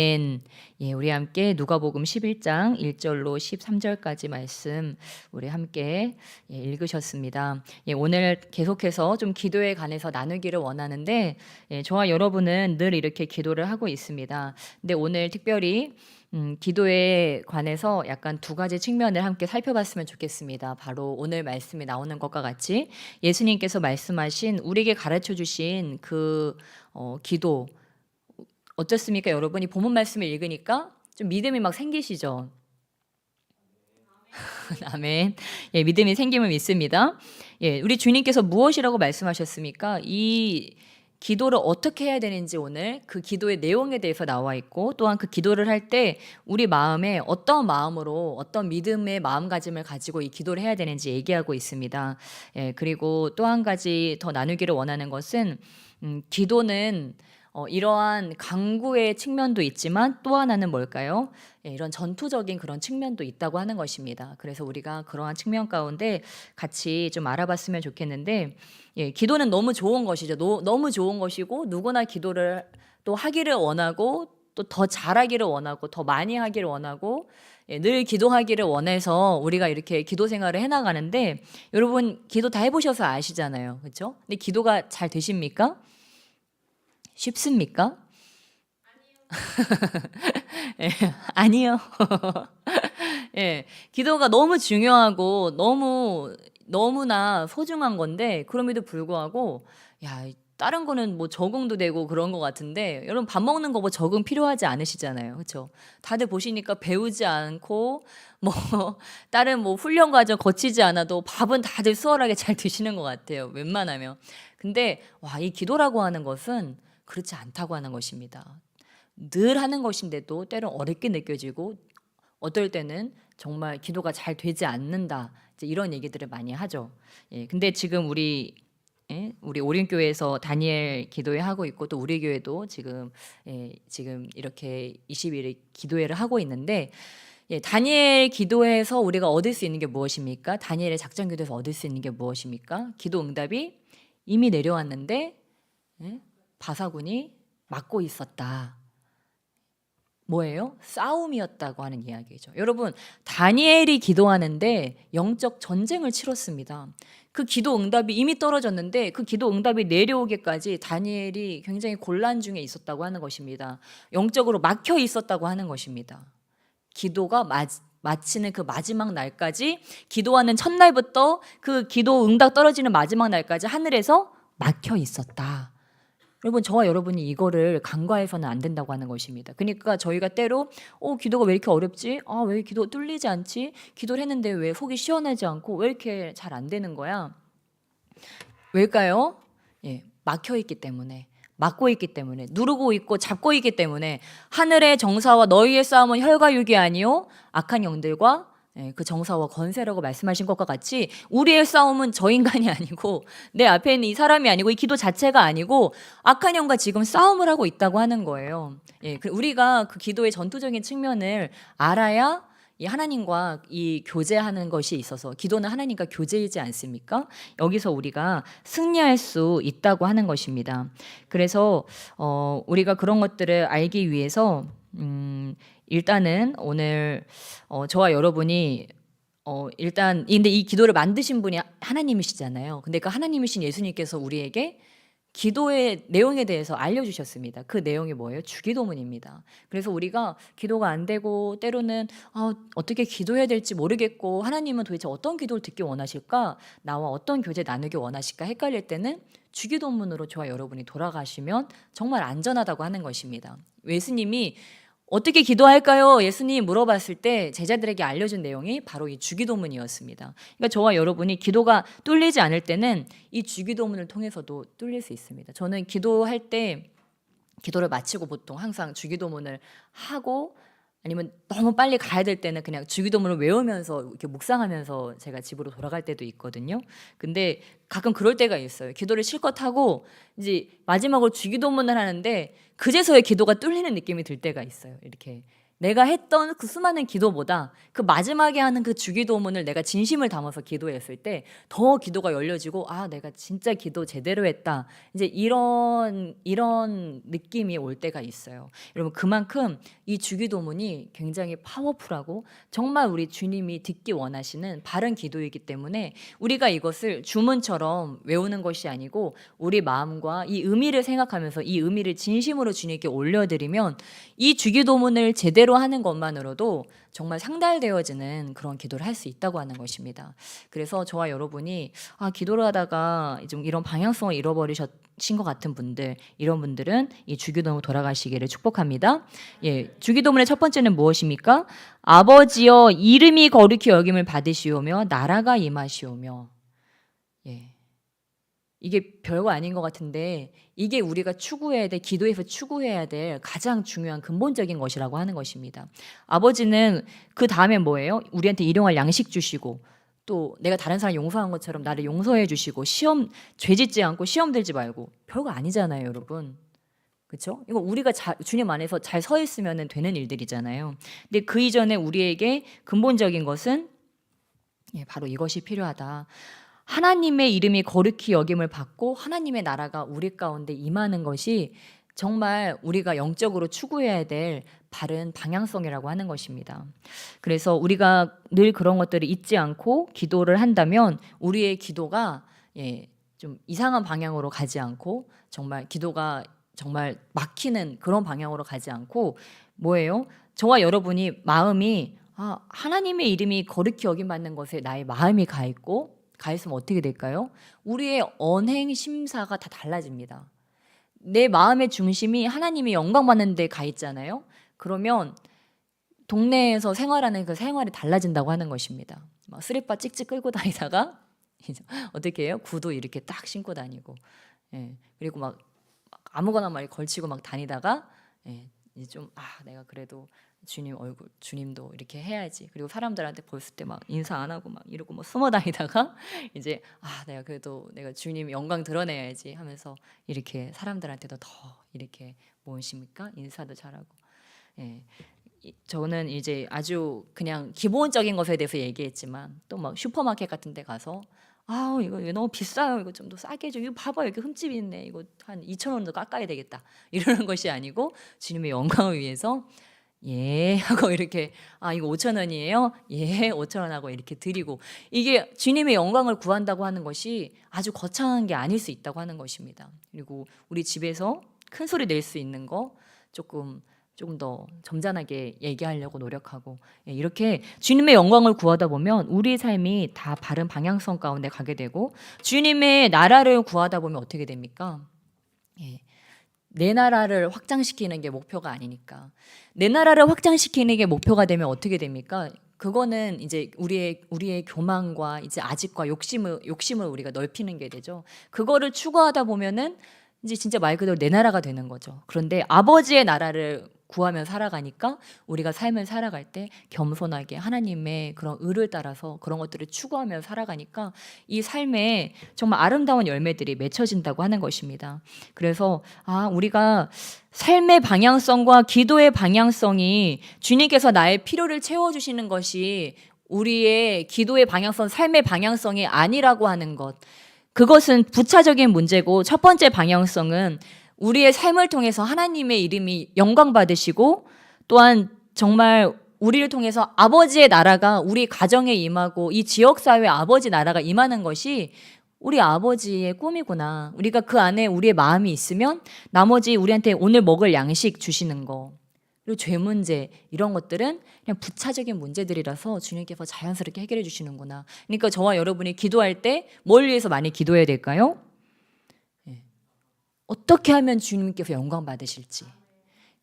우리 함께 누가복음 11장 1절로 13절까지 말씀 우리 함께 읽으셨습니다. 오늘 계속해서 좀 기도에 관해서 나누기를 원하는데 저와 여러분은 늘 이렇게 기도를 하고 있습니다. 근데 오늘 특별히 기도에 관해서 약간 두 가지 측면을 함께 살펴봤으면 좋겠습니다. 바로 오늘 말씀이 나오는 것과 같이 예수님께서 말씀하신 우리에게 가르쳐 주신 그 기도 어떻습니까? 여러분이 본문 말씀을 읽으니까 좀 믿음이 막 생기시죠? 아멘. 믿음이 생김을 믿습니다. 우리 주님께서 무엇이라고 말씀하셨습니까? 이 기도를 어떻게 해야 되는지 오늘 그 기도의 내용에 대해서 나와 있고, 또한 그 기도를 할 때 우리 마음에 어떤 마음으로 어떤 믿음의 마음가짐을 가지고 이 기도를 해야 되는지 얘기하고 있습니다. 그리고 또 한 가지 더 나누기를 원하는 것은 기도는 이러한 강구의 측면도 있지만 또 하나는 뭘까요? 이런 전투적인 그런 측면도 있다고 하는 것입니다. 그래서 우리가 그러한 측면 가운데 같이 좀 알아봤으면 좋겠는데, 기도는 너무 좋은 것이죠. 너무 좋은 것이고 누구나 기도를 또 하기를 원하고 또 더 잘하기를 원하고 더 많이 하기를 원하고 늘 기도하기를 원해서 우리가 이렇게 기도 생활을 해나가는데, 여러분 기도 다 해보셔서 아시잖아요. 그렇죠? 근데 기도가 잘 되십니까? 쉽습니까? 예, 아니요. 기도가 너무 중요하고 너무나 소중한 건데, 그럼에도 불구하고 다른 거는 뭐 적응도 되고 그런 것 같은데, 여러분 밥 먹는 거 뭐 적응 필요하지 않으시잖아요. 그렇죠? 다들 보시니까 배우지 않고 뭐 다른 뭐 훈련 과정 거치지 않아도 밥은 다들 수월하게 잘 드시는 것 같아요. 웬만하면. 근데 이 기도라고 하는 것은 그렇지 않다고 하는 것입니다. 늘 하는 것인데도 때론 어렵게 느껴지고, 어떨 때는 정말 기도가 잘 되지 않는다, 이제 이런 얘기들을 많이 하죠. 근데 지금 우리 오륜교회에서 다니엘 기도회 하고 있고, 또 우리 교회도 지금 이렇게 20일에 기도회를 하고 있는데, 다니엘 기도회에서 우리가 얻을 수 있는 게 무엇입니까? 다니엘의 작전 기도에서 얻을 수 있는 게 무엇입니까? 기도 응답이 이미 내려왔는데 바사군이 막고 있었다. 뭐예요? 싸움이었다고 하는 이야기죠. 여러분, 다니엘이 기도하는데 영적 전쟁을 치렀습니다. 그 기도 응답이 이미 떨어졌는데 그 기도 응답이 내려오기까지 다니엘이 굉장히 곤란 중에 있었다고 하는 것입니다. 영적으로 막혀 있었다고 하는 것입니다. 기도가 마치는 그 마지막 날까지, 기도하는 첫날부터 그 기도 응답 떨어지는 마지막 날까지 하늘에서 막혀 있었다. 여러분, 저와 여러분이 이거를 간과해서는 안 된다고 하는 것입니다. 그러니까 저희가 때로 기도가 왜 이렇게 어렵지? 왜 기도 뚫리지 않지? 기도를 했는데 왜 속이 시원하지 않고 왜 이렇게 잘 안 되는 거야? 왜일까요? 막혀 있기 때문에, 막고 있기 때문에, 누르고 있고 잡고 있기 때문에. 하늘의 정사와 너희의 싸움은 혈과 육이 아니요 악한 영들과 그 정사와 권세라고 말씀하신 것과 같이, 우리의 싸움은 저 인간이 아니고 내 앞에 있는 이 사람이 아니고 이 기도 자체가 아니고 악한 영과 지금 싸움을 하고 있다고 하는 거예요. 우리가 그 기도의 전투적인 측면을 알아야 이 하나님과 이 교제하는 것이 있어서, 기도는 하나님과 교제이지 않습니까? 여기서 우리가 승리할 수 있다고 하는 것입니다. 그래서 우리가 그런 것들을 알기 위해서 일단은 오늘 저와 여러분이 일단 근데 이 기도를 만드신 분이 하나님이시잖아요. 근데 그 하나님이신 예수님께서 우리에게 기도의 내용에 대해서 알려주셨습니다. 그 내용이 뭐예요? 주기도문입니다. 그래서 우리가 기도가 안 되고 때로는 어떻게 기도해야 될지 모르겠고, 하나님은 도대체 어떤 기도를 듣기 원하실까? 나와 어떤 교제 나누기 원하실까? 헷갈릴 때는 주기도문으로 저와 여러분이 돌아가시면 정말 안전하다고 하는 것입니다. 예수님이 어떻게 기도할까요? 예수님 물어봤을 때 제자들에게 알려준 내용이 바로 이 주기도문이었습니다. 그러니까 저와 여러분이 기도가 뚫리지 않을 때는 이 주기도문을 통해서도 뚫릴 수 있습니다. 저는 기도할 때, 기도를 마치고 보통 항상 주기도문을 하고, 아니면 너무 빨리 가야 될 때는 그냥 주기도문을 외우면서 이렇게 묵상하면서 제가 집으로 돌아갈 때도 있거든요. 근데 가끔 그럴 때가 있어요. 기도를 실컷 하고 이제 마지막으로 주기도문을 하는데 그제서야 기도가 뚫리는 느낌이 들 때가 있어요. 이렇게 내가 했던 그 수많은 기도보다 그 마지막에 하는 그 주기도문을 내가 진심을 담아서 기도했을 때 더 기도가 열려지고, 아, 내가 진짜 기도 제대로 했다. 이제 이런 느낌이 올 때가 있어요. 여러분, 그만큼 이 주기도문이 굉장히 파워풀하고 정말 우리 주님이 듣기 원하시는 바른 기도이기 때문에 우리가 이것을 주문처럼 외우는 것이 아니고 우리 마음과 이 의미를 생각하면서 이 의미를 진심으로 주님께 올려드리면 이 주기도문을 제대로 하는 것만으로도 정말 상달되어지는 그런 기도를 할 수 있다고 하는 것입니다. 그래서 저와 여러분이 기도를 하다가 좀 이런 방향성을 잃어버리신 것 같은 분들, 이런 분들은 이 주기도문으로 돌아가시기를 축복합니다. 예, 주기도문의 첫 번째는 무엇입니까? 아버지여 이름이 거룩히 여김을 받으시오며 나라가 임하시오며. 예. 이게 별거 아닌 것 같은데 이게 우리가 추구해야 될, 기도에서 추구해야 될 가장 중요한 근본적인 것이라고 하는 것입니다. 아버지는 그 다음에 뭐예요? 우리한테 일용할 양식 주시고, 또 내가 다른 사람 용서한 것처럼 나를 용서해 주시고, 죄 짓지 않고 시험 들지 말고. 별거 아니잖아요, 여러분. 그렇죠? 이거 우리가 주님 안에서 잘 서 있으면 되는 일들이잖아요. 근데 그 이전에 우리에게 근본적인 것은 바로 이것이 필요하다. 하나님의 이름이 거룩히 여김을 받고 하나님의 나라가 우리 가운데 임하는 것이 정말 우리가 영적으로 추구해야 될 바른 방향성이라고 하는 것입니다. 그래서 우리가 늘 그런 것들을 잊지 않고 기도를 한다면 우리의 기도가 좀 이상한 방향으로 가지 않고, 정말 기도가 정말 막히는 그런 방향으로 가지 않고, 뭐예요? 저와 여러분이 마음이 하나님의 이름이 거룩히 여김받는 것에 나의 마음이 가 있으면 어떻게 될까요? 우리의 언행 심사가 다 달라집니다. 내 마음의 중심이 하나님이 영광 받는 데 가 있잖아요. 그러면 동네에서 생활하는 그 생활이 달라진다고 하는 것입니다. 막 쓰레빠 찍찍 끌고 다니다가 어떻게 해요? 구두 이렇게 딱 신고 다니고, 그리고 막 아무거나 막 걸치고 막 다니다가 이제 좀 내가 그래도 주님도 이렇게 해야지. 그리고 사람들한테 봤을 때 막 인사 안 하고 막 이러고 뭐 숨어 다니다가 이제 내가 그래도 내가 주님 영광 드러내야지 하면서 이렇게 사람들한테도 더 이렇게 무엇입니까? 인사도 잘하고. 저는 이제 아주 그냥 기본적인 것에 대해서 얘기했지만 또 막 슈퍼마켓 같은 데 가서 이거 너무 비싸요. 이거 좀 더 싸게 해줘. 이거 봐봐요. 이렇게 흠집이 있네. 이거 한 2,000원도 깎아야 되겠다. 이러는 것이 아니고 주님의 영광을 위해서 하고 이렇게 이거 5,000원이에요? 5,000원 하고 이렇게 드리고, 이게 주님의 영광을 구한다고 하는 것이 아주 거창한 게 아닐 수 있다고 하는 것입니다. 그리고 우리 집에서 큰 소리 낼 수 있는 거 조금 더 점잖하게 얘기하려고 노력하고, 이렇게 주님의 영광을 구하다 보면 우리의 삶이 다 바른 방향성 가운데 가게 되고, 주님의 나라를 구하다 보면 어떻게 됩니까? 내 나라를 확장시키는 게 목표가 아니니까. 내 나라를 확장시키는 게 목표가 되면 어떻게 됩니까? 그거는 이제 우리의 교만과 이제 아집과 욕심을 우리가 넓히는 게 되죠. 그거를 추구하다 보면은 이제 진짜 말 그대로 내 나라가 되는 거죠. 그런데 아버지의 나라를 구하며 살아가니까 우리가 삶을 살아갈 때 겸손하게 하나님의 그런 의를 따라서 그런 것들을 추구하며 살아가니까 이 삶에 정말 아름다운 열매들이 맺혀진다고 하는 것입니다. 그래서 우리가 삶의 방향성과 기도의 방향성이 주님께서 나의 필요를 채워주시는 것이 우리의 기도의 방향성, 삶의 방향성이 아니라고 하는 것, 그것은 부차적인 문제고, 첫 번째 방향성은 우리의 삶을 통해서 하나님의 이름이 영광 받으시고, 또한 정말 우리를 통해서 아버지의 나라가 우리 가정에 임하고 이 지역사회에 아버지 나라가 임하는 것이 우리 아버지의 꿈이구나. 우리가 그 안에 우리의 마음이 있으면 나머지 우리한테 오늘 먹을 양식 주시는 거, 그리고 죄 문제, 이런 것들은 그냥 부차적인 문제들이라서 주님께서 자연스럽게 해결해 주시는구나. 그러니까 저와 여러분이 기도할 때 뭘 위해서 많이 기도해야 될까요? 어떻게 하면 주님께서 영광 받으실지,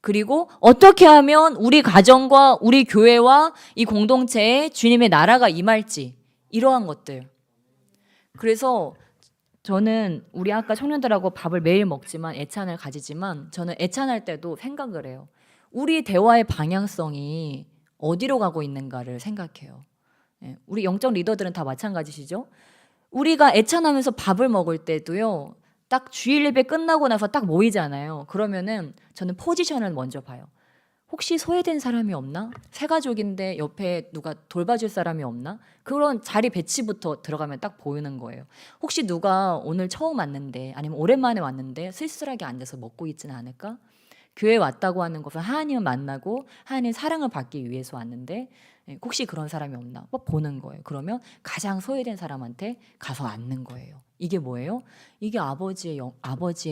그리고 어떻게 하면 우리 가정과 우리 교회와 이 공동체에 주님의 나라가 임할지, 이러한 것들. 그래서 저는 우리 아까 청년들하고 밥을 매일 먹지만 애찬을 가지지만, 저는 애찬할 때도 생각을 해요. 우리 대화의 방향성이 어디로 가고 있는가를 생각해요. 우리 영적 리더들은 다 마찬가지시죠? 우리가 애찬하면서 밥을 먹을 때도요, 딱 주일 예배 끝나고 나서 딱 모이잖아요. 그러면은 저는 포지션을 먼저 봐요. 혹시 소외된 사람이 없나? 새가족인데 옆에 누가 돌봐줄 사람이 없나? 그런 자리 배치부터 들어가면 딱 보이는 거예요. 혹시 누가 오늘 처음 왔는데 아니면 오랜만에 왔는데 쓸쓸하게 앉아서 먹고 있지는 않을까? 교회 왔다고 하는 것은 하나님을 만나고 하나님의 사랑을 받기 위해서 왔는데 혹시 그런 사람이 없나? 보는 거예요. 그러면 가장 소외된 사람한테 가서 앉는 거예요. 이게 뭐예요? 이게 아버지의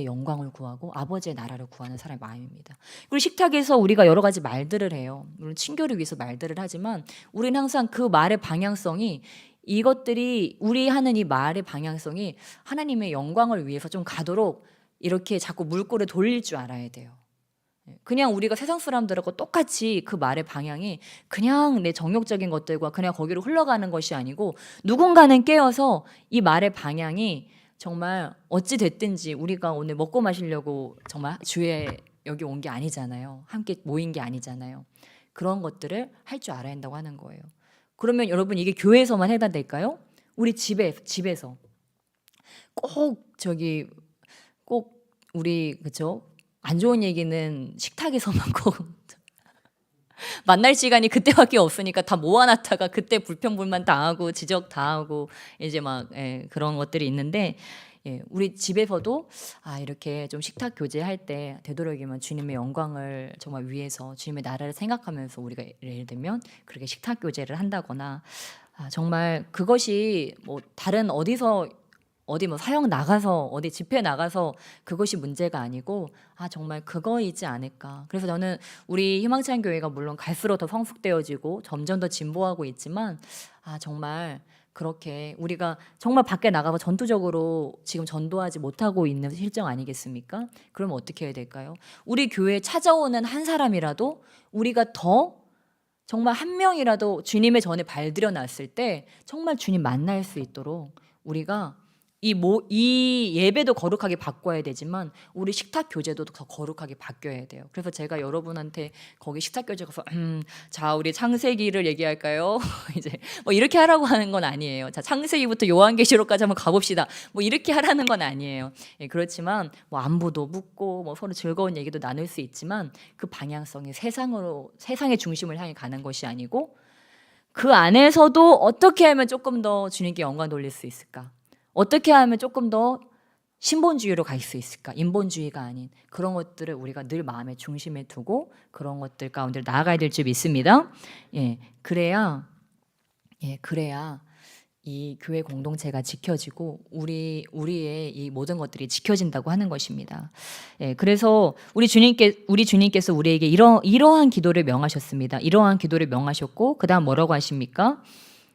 영광을 구하고 아버지의 나라를 구하는 사람의 마음입니다. 그리고 식탁에서 우리가 여러 가지 말들을 해요. 물론 친교를 위해서 말들을 하지만 우리는 항상 그 말의 방향성이 이것들이 우리 하는 이 말의 방향성이 하나님의 영광을 위해서 좀 가도록 이렇게 자꾸 물꼬를 돌릴 줄 알아야 돼요. 그냥 우리가 세상 사람들하고 똑같이 그 말의 방향이 그냥 내 정욕적인 것들과 그냥 거기로 흘러가는 것이 아니고 누군가는 깨어서 이 말의 방향이 정말 어찌 됐든지 우리가 오늘 먹고 마시려고 정말 주에 여기 온 게 아니잖아요. 함께 모인 게 아니잖아요. 그런 것들을 할 줄 알아야 한다고 하는 거예요. 그러면 여러분 이게 교회에서만 해당될까요? 우리 집에서 꼭 우리 그쵸? 안 좋은 얘기는 식탁에서만 꼭 만날 시간이 그때밖에 없으니까 다 모아놨다가 그때 불평불만 다 하고 지적 다 하고 이제 막 그런 것들이 있는데 우리 집에서도 이렇게 좀 식탁 교제할 때 되도록이면 주님의 영광을 정말 위해서 주님의 나라를 생각하면서 우리가 예를 들면 그렇게 식탁 교제를 한다거나 정말 그것이 뭐 다른 어디 뭐 사역 나가서 어디 집회 나가서 그것이 문제가 아니고 정말 그거이지 않을까. 그래서 저는 우리 희망찬 교회가 물론 갈수록 더 성숙되어지고 점점 더 진보하고 있지만 정말 그렇게 우리가 정말 밖에 나가서 전투적으로 지금 전도하지 못하고 있는 실정 아니겠습니까? 그러면 어떻게 해야 될까요? 우리 교회에 찾아오는 한 사람이라도 우리가 더 정말 한 명이라도 주님의 전에 발들여 놨을 때 정말 주님 만날 수 있도록 우리가 이 예배도 거룩하게 바꿔야 되지만 우리 식탁 교제도 더 거룩하게 바뀌어야 돼요. 그래서 제가 여러분한테 거기 식탁 교제 가서 자 우리 창세기를 얘기할까요? 이제 뭐 이렇게 하라고 하는 건 아니에요. 자 창세기부터 요한계시록까지 한번 가봅시다. 뭐 이렇게 하라는 건 아니에요. 그렇지만 뭐 안부도 묻고 뭐 서로 즐거운 얘기도 나눌 수 있지만 그 방향성이 세상의 중심을 향해 가는 것이 아니고 그 안에서도 어떻게 하면 조금 더 주님께 영광 돌릴 수 있을까? 어떻게 하면 조금 더 신본주의로 갈 수 있을까? 인본주의가 아닌 그런 것들을 우리가 늘 마음의 중심에 두고 그런 것들 가운데 나아가야 될 줄 믿습니다. 그래야 이 교회 공동체가 지켜지고 우리의 이 모든 것들이 지켜진다고 하는 것입니다. 그래서 우리 주님께서 우리에게 이러한 기도를 명하셨습니다. 이러한 기도를 명하셨고 그다음 뭐라고 하십니까?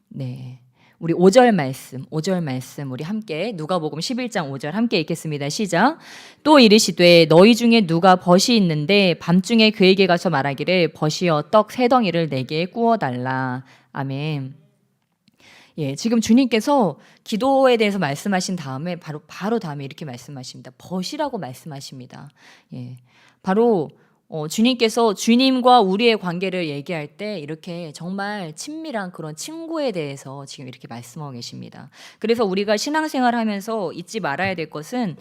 네. 우리 5절 말씀 우리 함께 누가복음 11장 5절 함께 읽겠습니다. 시작. 또 이르시되 너희 중에 누가 벗이 있는데 밤중에 그에게 가서 말하기를 벗이여 떡 3덩이를 내게 구워 달라. 아멘. 지금 주님께서 기도에 대해서 말씀하신 다음에 바로 다음에 이렇게 말씀하십니다. 벗이라고 말씀하십니다. 바로 주님께서 주님과 우리의 관계를 얘기할 때 이렇게 정말 친밀한 그런 친구에 대해서 지금 이렇게 말씀하고 계십니다. 그래서 우리가 신앙생활 하면서 잊지 말아야 될 것은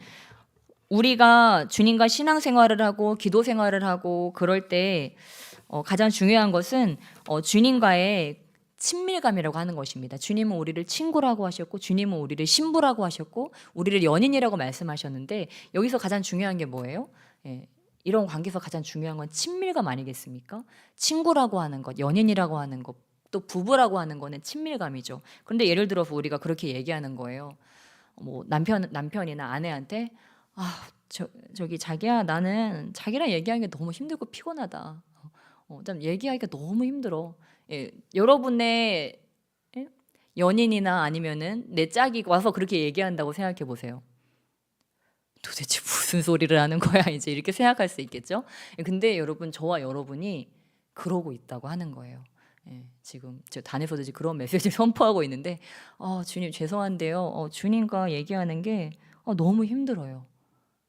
우리가 주님과 신앙생활을 하고 기도 생활을 하고 그럴 때 가장 중요한 것은 주님과의 친밀감이라고 하는 것입니다. 주님은 우리를 친구라고 하셨고 주님은 우리를 신부라고 하셨고 우리를 연인이라고 말씀하셨는데 여기서 가장 중요한 게 뭐예요? 이런 관계에서 가장 중요한 건 친밀감 아니겠습니까? 친구라고 하는 것, 연인이라고 하는 것, 또 부부라고 하는 거는 친밀감이죠. 그런데 예를 들어서 우리가 그렇게 얘기하는 거예요. 뭐 남편이나 아내한테 저기 자기야 나는 자기랑 얘기하는 게 너무 힘들고 피곤하다. 좀 얘기하기가 너무 힘들어. 여러분의 연인이나 아니면은 내 짝이 와서 그렇게 얘기한다고 생각해 보세요. 도대체 무슨 소리를 하는 거야 이제 이렇게 생각할 수 있겠죠. 근데 여러분 저와 여러분이 그러고 있다고 하는 거예요. 지금 저 단에서도 지금 그런 메시지를 선포하고 있는데 주님 죄송한데요. 주님과 얘기하는 게 너무 힘들어요.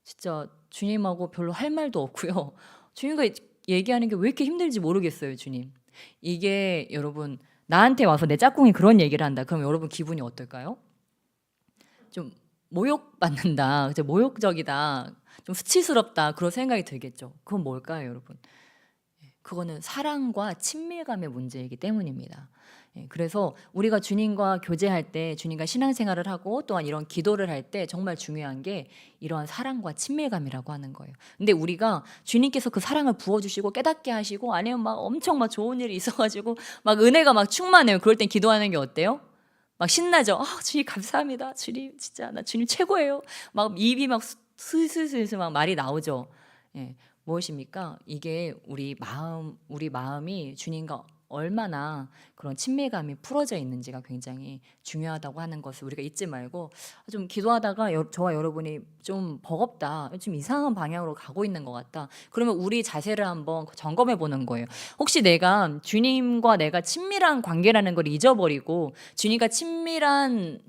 진짜 주님하고 별로 할 말도 없고요. 주님과 얘기하는 게 왜 이렇게 힘들지 모르겠어요, 주님. 이게 여러분 나한테 와서 내 짝꿍이 그런 얘기를 한다. 그럼 여러분 기분이 어떨까요? 좀 모욕받는다. 모욕적이다. 좀 수치스럽다. 그런 생각이 들겠죠. 그건 뭘까요, 여러분? 그거는 사랑과 친밀감의 문제이기 때문입니다. 그래서 우리가 주님과 교제할 때, 주님과 신앙생활을 하고 또한 이런 기도를 할 때 정말 중요한 게 이러한 사랑과 친밀감이라고 하는 거예요. 근데 우리가 주님께서 그 사랑을 부어주시고 깨닫게 하시고 아니면 막 엄청 막 좋은 일이 있어가지고 막 은혜가 막 충만해요. 그럴 땐 기도하는 게 어때요? 막 신나죠. 주님 감사합니다. 주님 진짜 나 주님 최고예요. 막 입이 막 슬슬슬슬 막 말이 나오죠. 예, 무엇입니까? 이게 우리 마음이 주님과 얼마나 그런 친밀감이 풀어져 있는지가 굉장히 중요하다고 하는 것을 우리가 잊지 말고, 좀 기도하다가 저와 여러분이 좀 버겁다, 좀 이상한 방향으로 가고 있는 것 같다, 그러면 우리 자세를 한번 점검해 보는 거예요. 혹시 내가 주님과 내가 친밀한 관계라는 걸 잊어버리고 주님과 친밀한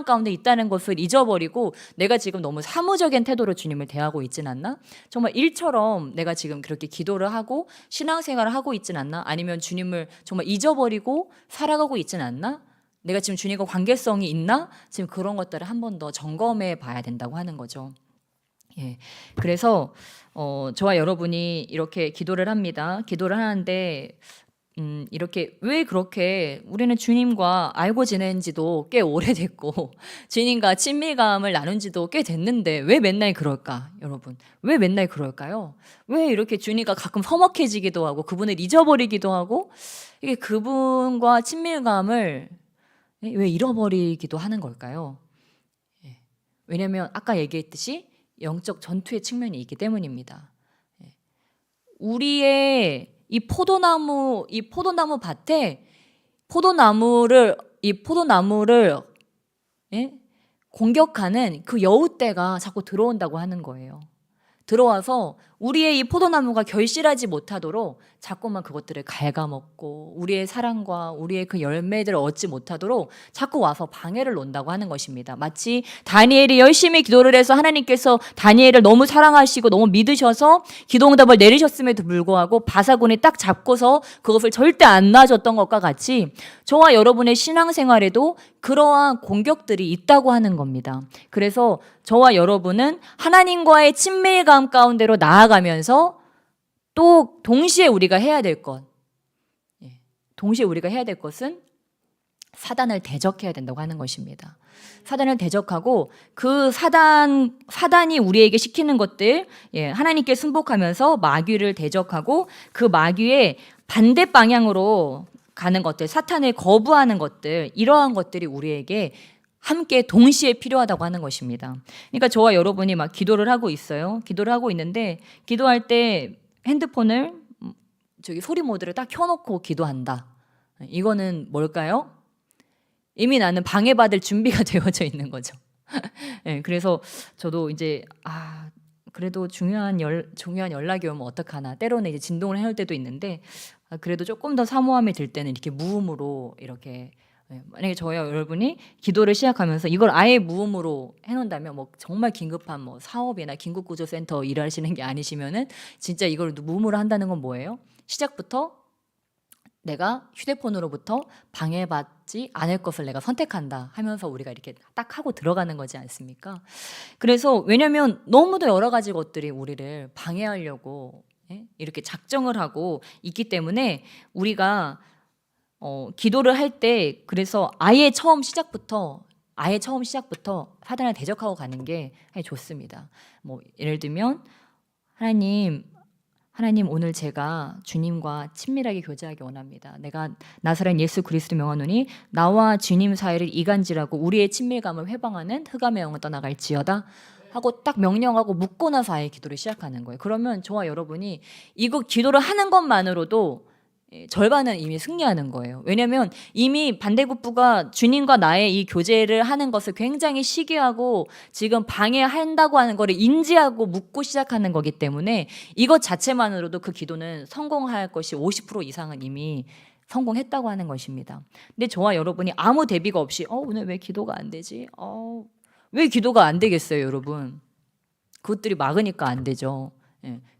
가운데 있다는 것을 잊어버리고 내가 지금 너무 사무적인 태도로 주님을 대하고 있진 않나? 정말 일처럼 내가 지금 그렇게 기도를 하고 신앙생활을 하고 있진 않나? 아니면 주님을 정말 잊어버리고 살아가고 있진 않나? 내가 지금 주님과 관계성이 있나? 지금 그런 것들을 한 번 더 점검해 봐야 된다고 하는 거죠. 예. 그래서 저와 여러분이 이렇게 기도를 합니다. 기도를 하는데 이렇게 왜 그렇게 우리는 주님과 알고 지낸 지도 꽤 오래됐고 주님과 친밀감을 나눈 지도 꽤 됐는데 왜 맨날 그럴까, 여러분? 왜 맨날 그럴까요? 왜 이렇게 주님과 가끔 서먹해지기도 하고 그분을 잊어버리기도 하고 이게 그분과 친밀감을 왜 잃어버리기도 하는 걸까요? 예. 왜냐하면 아까 얘기했듯이 영적 전투의 측면이 있기 때문입니다. 예. 우리의 이 포도나무 밭에 이 포도나무를 예? 공격하는 그 여우떼가 자꾸 들어온다고 하는 거예요. 들어와서 우리의 이 포도나무가 결실하지 못하도록 자꾸만 그것들을 갉아먹고 우리의 사랑과 우리의 그 열매들을 얻지 못하도록 자꾸 와서 방해를 놓는다고 하는 것입니다. 마치 다니엘이 열심히 기도를 해서 하나님께서 다니엘을 너무 사랑하시고 너무 믿으셔서 기도응답을 내리셨음에도 불구하고 바사군이 딱 잡고서 그것을 절대 안 놔줬던 것과 같이 저와 여러분의 신앙생활에도 그러한 공격들이 있다고 하는 겁니다. 그래서 저와 여러분은 하나님과의 친밀감 가운데로 나아가면서 또 동시에 우리가 해야 될 것은 사단을 대적해야 된다고 하는 것입니다. 사단을 대적하고 그 사단이 우리에게 시키는 것들, 하나님께 순복하면서 마귀를 대적하고 그 마귀의 반대 방향으로 가는 것들, 사탄을 거부하는 것들, 이러한 것들이 우리에게 함께 동시에 필요하다고 하는 것입니다. 그러니까 저와 여러분이 막 기도를 하고 있어요. 기도를 하고 있는데 기도할 때 핸드폰을 소리 모드를 딱 켜놓고 기도한다. 이거는 뭘까요? 이미 나는 방해받을 준비가 되어져 있는 거죠. 네, 그래서 저도 이제 그래도 중요한 연락이 오면 어떡하나, 때로는 이제 진동을 해놓을 때도 있는데 그래도 조금 더 사모함이 들 때는 이렇게 무음으로 이렇게, 만약에 저와 여러분이 기도를 시작하면서 이걸 아예 무음으로 해놓는다면 정말 긴급한 사업이나 긴급구조센터 일하시는 게 아니시면은 진짜 이걸 무음으로 한다는 건 뭐예요? 시작부터 내가 휴대폰으로부터 방해받지 않을 것을 내가 선택한다 하면서 우리가 이렇게 딱 하고 들어가는 거지 않습니까? 그래서 왜냐면 너무도 여러 가지 것들이 우리를 방해하려고 이렇게 작정을 하고 있기 때문에 우리가 기도를 할 때 그래서 아예 처음 시작부터 사단을 대적하고 가는 게 좋습니다. 예를 들면 하나님 오늘 제가 주님과 친밀하게 교제하기 원합니다. 내가 나사렛 예수 그리스도 명하노니 나와 주님 사이를 이간질하고 우리의 친밀감을 회방하는 흑암의 영을 떠나갈지어다 하고 딱 명령하고 묻고 나서 아예 기도를 시작하는 거예요. 그러면 저와 여러분이 이거 기도를 하는 것만으로도 절반은 이미 승리하는 거예요. 왜냐하면 이미 반대급부가 주님과 나의 이 교제를 하는 것을 굉장히 시기하고 지금 방해한다고 하는 것을 인지하고 묻고 시작하는 거기 때문에 이것 자체만으로도 그 기도는 성공할 것이 50% 이상은 이미 성공했다고 하는 것입니다. 근데 저와 여러분이 아무 대비가 없이 오늘 왜 기도가 안 되지? 왜 기도가 안 되겠어요, 여러분? 그것들이 막으니까 안 되죠.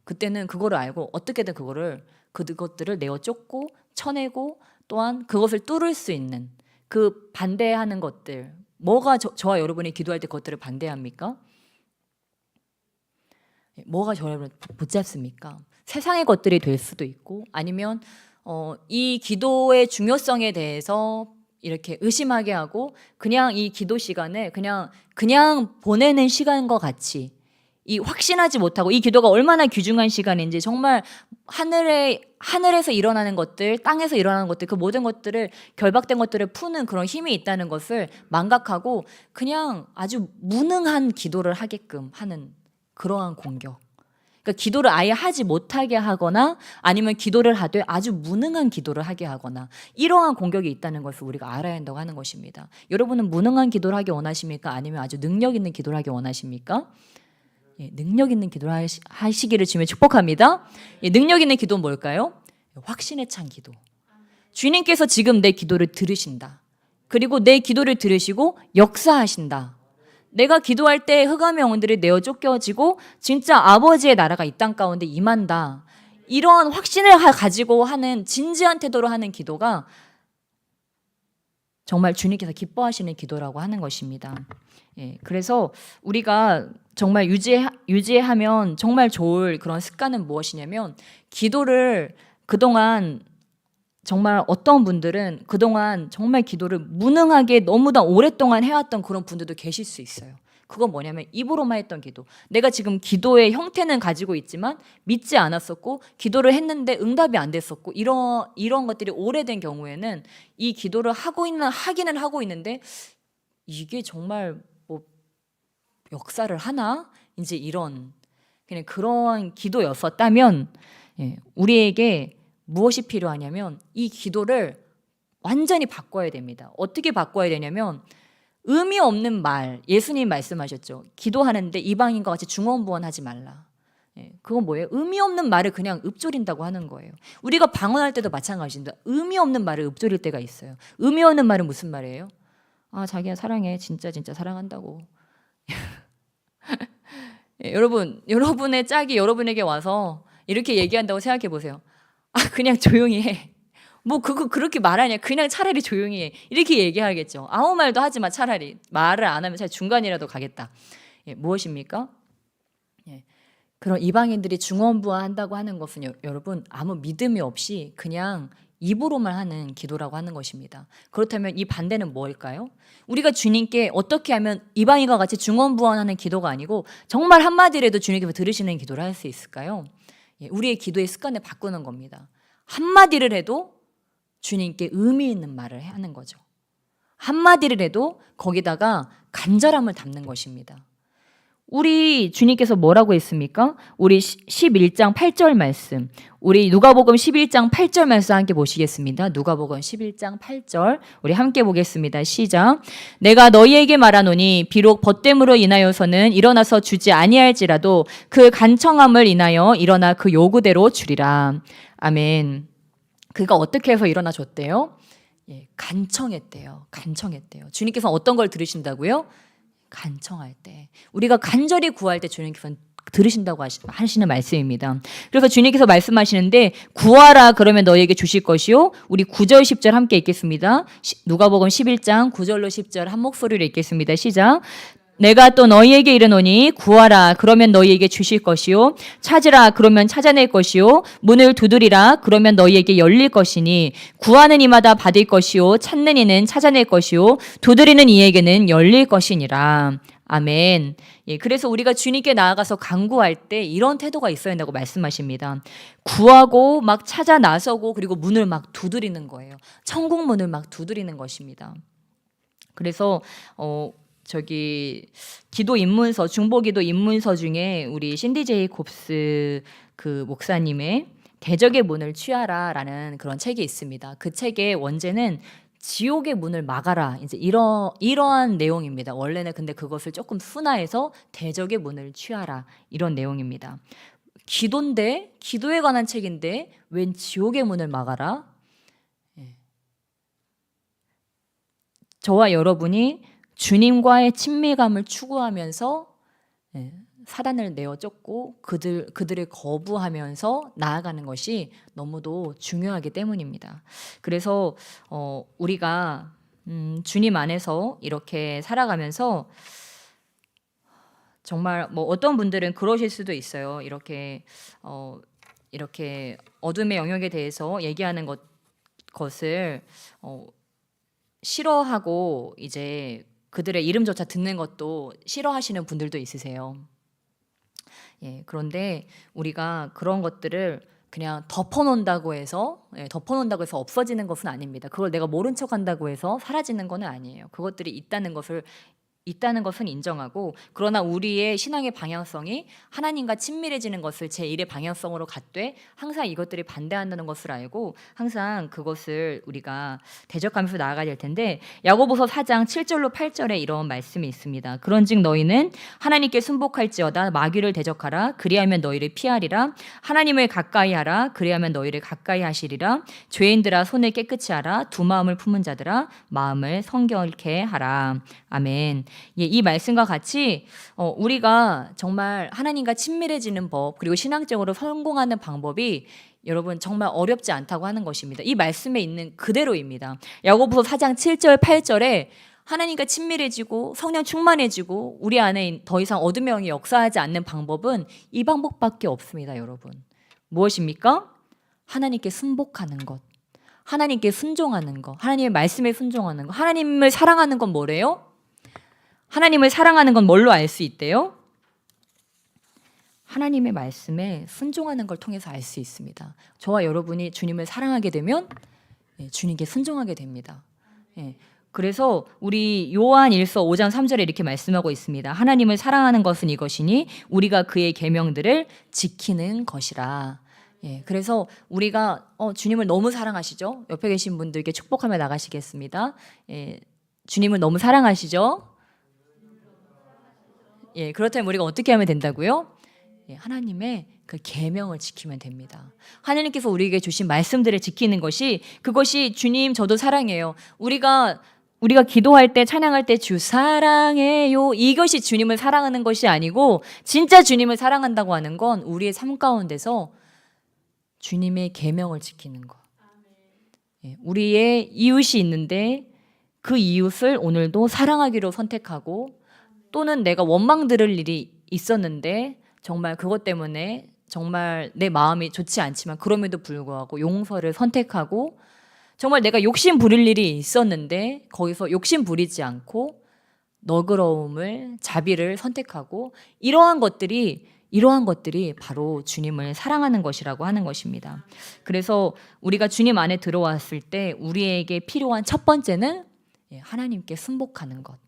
그때는 그거를 알고 어떻게든 그것들을 내어 쫓고 쳐내고 또한 그것을 뚫을 수 있는 그 반대하는 것들, 뭐가 저와 여러분이 기도할 때 그것들을 반대합니까? 뭐가 저와 여러분을 붙잡습니까? 세상의 것들이 될 수도 있고, 아니면 이 기도의 중요성에 대해서 이렇게 의심하게 하고 그냥 이 기도 시간을 그냥 보내는 시간과 같이, 이 확신하지 못하고 이 기도가 얼마나 귀중한 시간인지, 정말 하늘에서 일어나는 것들, 땅에서 일어나는 것들, 그 모든 것들을, 결박된 것들을 푸는 그런 힘이 있다는 것을 망각하고 그냥 아주 무능한 기도를 하게끔 하는 그러한 공격. 그러니까 기도를 아예 하지 못하게 하거나, 아니면 기도를 하되 아주 무능한 기도를 하게 하거나, 이러한 공격이 있다는 것을 우리가 알아야 한다고 하는 것입니다. 여러분은 무능한 기도를 하기 원하십니까? 아니면 아주 능력 있는 기도를 하기 원하십니까? 예, 능력 있는 기도를 하시기를 주님의 축복합니다. 예, 능력 있는 기도는 뭘까요? 확신에 찬 기도. 주님께서 지금 내 기도를 들으신다. 그리고 내 기도를 들으시고 역사하신다. 내가 기도할 때 흑암의 영혼들이 내어 쫓겨지고 진짜 아버지의 나라가 이 땅 가운데 임한다. 이러한 확신을 가지고 하는, 진지한 태도로 하는 기도가 정말 주님께서 기뻐하시는 기도라고 하는 것입니다. 예, 그래서 우리가 정말 유지하면 정말 좋을 그런 습관은 무엇이냐면, 기도를 그동안, 정말 어떤 분들은 그동안 정말 기도를 무능하게 너무나 오랫동안 해왔던 그런 분들도 계실 수 있어요. 그건 뭐냐면 입으로만 했던 기도. 내가 지금 기도의 형태는 가지고 있지만 믿지 않았었고, 기도를 했는데 응답이 안 됐었고, 이런 것들이 오래된 경우에는 이 기도를 하기는 하고 있는데 이게 정말 뭐 역사를 하나? 이제 그냥 그런 기도였었다면, 예, 우리에게 무엇이 필요하냐면 이 기도를 완전히 바꿔야 됩니다. 어떻게 바꿔야 되냐면, 의미 없는 말, 예수님 말씀하셨죠. 기도하는데 이방인과 같이 중언부언하지 말라. 예, 그건 뭐예요? 의미 없는 말을 그냥 읊조린다고 하는 거예요. 우리가 방언할 때도 마찬가지입니다. 의미 없는 말을 읊조릴 때가 있어요. 의미 없는 말은 무슨 말이에요? 아, 자기야 사랑해. 진짜 사랑한다고. 예, 여러분의 짝이 여러분에게 와서 이렇게 얘기한다고 생각해 보세요. 아, 그냥 조용히 해. 뭐 그거 그렇게 말하냐? 그냥 차라리 조용히 해. 이렇게 얘기하겠죠. 아무 말도 하지 마. 차라리 말을 안 하면 차라리 중간이라도 가겠다. 예, 무엇입니까? 예, 그런 이방인들이 중언부언한다고 하는 것은 여러분 아무 믿음이 없이 그냥 입으로만 하는 기도라고 하는 것입니다. 그렇다면 이 반대는 뭘까요? 우리가 주님께 어떻게 하면 이방인과 같이 중언부언하는 기도가 아니고 정말 한마디라도 주님께서 들으시는 기도를 할 수 있을까요? 예, 우리의 기도의 습관을 바꾸는 겁니다. 한마디를 해도 주님께 의미 있는 말을 하는 거죠. 한마디를 해도 거기다가 간절함을 담는 것입니다. 우리 주님께서 뭐라고 했습니까? 우리 11장 8절 말씀, 우리 누가복음 11장 8절 말씀 함께 보시겠습니다. 누가복음 11장 8절 우리 함께 보겠습니다. 시작. 내가 너희에게 말하노니 비록 벗됨으로 인하여서는 일어나서 주지 아니할지라도 그 간청함을 인하여 일어나 그 요구대로 주리라. 아멘. 그가 어떻게 해서 일어나 줬대요? 예, 간청했대요. 주님께서 어떤 걸 들으신다고요? 간청할 때, 우리가 간절히 구할 때 주님께서 들으신다고 하시는 말씀입니다. 그래서 주님께서 말씀하시는데, 구하라 그러면 너희에게 주실 것이요. 우리 9절 10절 함께 읽겠습니다. 누가복음 11장 9절로 10절 한 목소리로 읽겠습니다. 시작. 내가 또 너희에게 이르노니 구하라 그러면 너희에게 주실 것이요, 찾으라 그러면 찾아낼 것이요, 문을 두드리라 그러면 너희에게 열릴 것이니 구하는 이마다 받을 것이요, 찾는 이는 찾아낼 것이요, 두드리는 이에게는 열릴 것이니라. 아멘. 예, 그래서 우리가 주님께 나아가서 간구할 때 이런 태도가 있어야 한다고 말씀하십니다. 구하고 막 찾아 나서고 그리고 문을 막 두드리는 거예요. 천국 문을 막 두드리는 것입니다. 그래서 기도 입문서, 중보기도 입문서 중에 우리 신디 제이콥스 그 목사님의 대적의 문을 취하라라는 그런 책이 있습니다. 그 책의 원제는 지옥의 문을 막아라, 이제 이러한 내용입니다. 원래는 근데 그것을 조금 순화해서 대적의 문을 취하라, 이런 내용입니다. 기도에 관한 책인데 웬 지옥의 문을 막아라? 저와 여러분이 주님과의 친밀감을 추구하면서 사단을 내어 쫓고 그들을 거부하면서 나아가는 것이 너무도 중요하기 때문입니다. 그래서 우리가 주님 안에서 이렇게 살아가면서 정말 뭐 어떤 분들은 그러실 수도 있어요. 이렇게 이렇게 어둠의 영역에 대해서 얘기하는 것을 싫어하고 이제 그들의 이름조차 듣는 것도 싫어하시는 분들도 있으세요. 예, 그런데 우리가 그런 것들을 그냥 덮어놓는다고 해서 없어지는 것은 아닙니다. 그걸 내가 모른 척한다고 해서 사라지는 건 아니에요. 그것들이 있다는 것은 인정하고, 그러나 우리의 신앙의 방향성이 하나님과 친밀해지는 것을 제1의 방향성으로 갖되 항상 이것들이 반대한다는 것을 알고 항상 그것을 우리가 대적하면서 나아가야 될 텐데, 야고보서 4장 7절로 8절에 이런 말씀이 있습니다. 그런즉 너희는 하나님께 순복할지어다 마귀를 대적하라 그리하면 너희를 피하리라. 하나님을 가까이 하라 그리하면 너희를 가까이 하시리라. 죄인들아 손을 깨끗이 하라 두 마음을 품은 자들아 마음을 성결케 하라. 아멘. 예, 이 말씀과 같이 우리가 정말 하나님과 친밀해지는 법, 그리고 신앙적으로 성공하는 방법이 여러분 정말 어렵지 않다고 하는 것입니다. 이 말씀에 있는 그대로입니다. 야고보서 4장 7절 8절에 하나님과 친밀해지고 성령 충만해지고 우리 안에 더 이상 어둠의 영이 역사하지 않는 방법은 이 방법밖에 없습니다. 여러분, 무엇입니까? 하나님께 순복하는 것, 하나님께 순종하는 것, 하나님의 말씀에 순종하는 것. 하나님을 사랑하는 건 뭐래요? 하나님을 사랑하는 건 뭘로 알 수 있대요? 하나님의 말씀에 순종하는 걸 통해서 알 수 있습니다. 저와 여러분이 주님을 사랑하게 되면 주님께 순종하게 됩니다. 그래서 우리 요한일서 5장 3절에 이렇게 말씀하고 있습니다. 하나님을 사랑하는 것은 이것이니 우리가 그의 계명들을 지키는 것이라. 그래서 우리가 주님을 너무 사랑하시죠? 옆에 계신 분들께 축복하며 나가시겠습니다. 주님을 너무 사랑하시죠? 그렇다면 우리가 어떻게 하면 된다고요? 하나님의 그 계명을 지키면 됩니다. 하나님께서 우리에게 주신 말씀들을 지키는 것이, 그것이 주님 저도 사랑해요. 우리가 기도할 때, 찬양할 때 주 사랑해요, 이것이 주님을 사랑하는 것이 아니고, 진짜 주님을 사랑한다고 하는 건 우리의 삶 가운데서 주님의 계명을 지키는 것. 우리의 이웃이 있는데 그 이웃을 오늘도 사랑하기로 선택하고, 또는 내가 원망 들을 일이 있었는데 정말 그것 때문에 정말 내 마음이 좋지 않지만 그럼에도 불구하고 용서를 선택하고, 정말 내가 욕심 부릴 일이 있었는데 거기서 욕심 부리지 않고 너그러움을, 자비를 선택하고, 이러한 것들이 바로 주님을 사랑하는 것이라고 하는 것입니다. 그래서 우리가 주님 안에 들어왔을 때 우리에게 필요한 첫 번째는 하나님께 순복하는 것.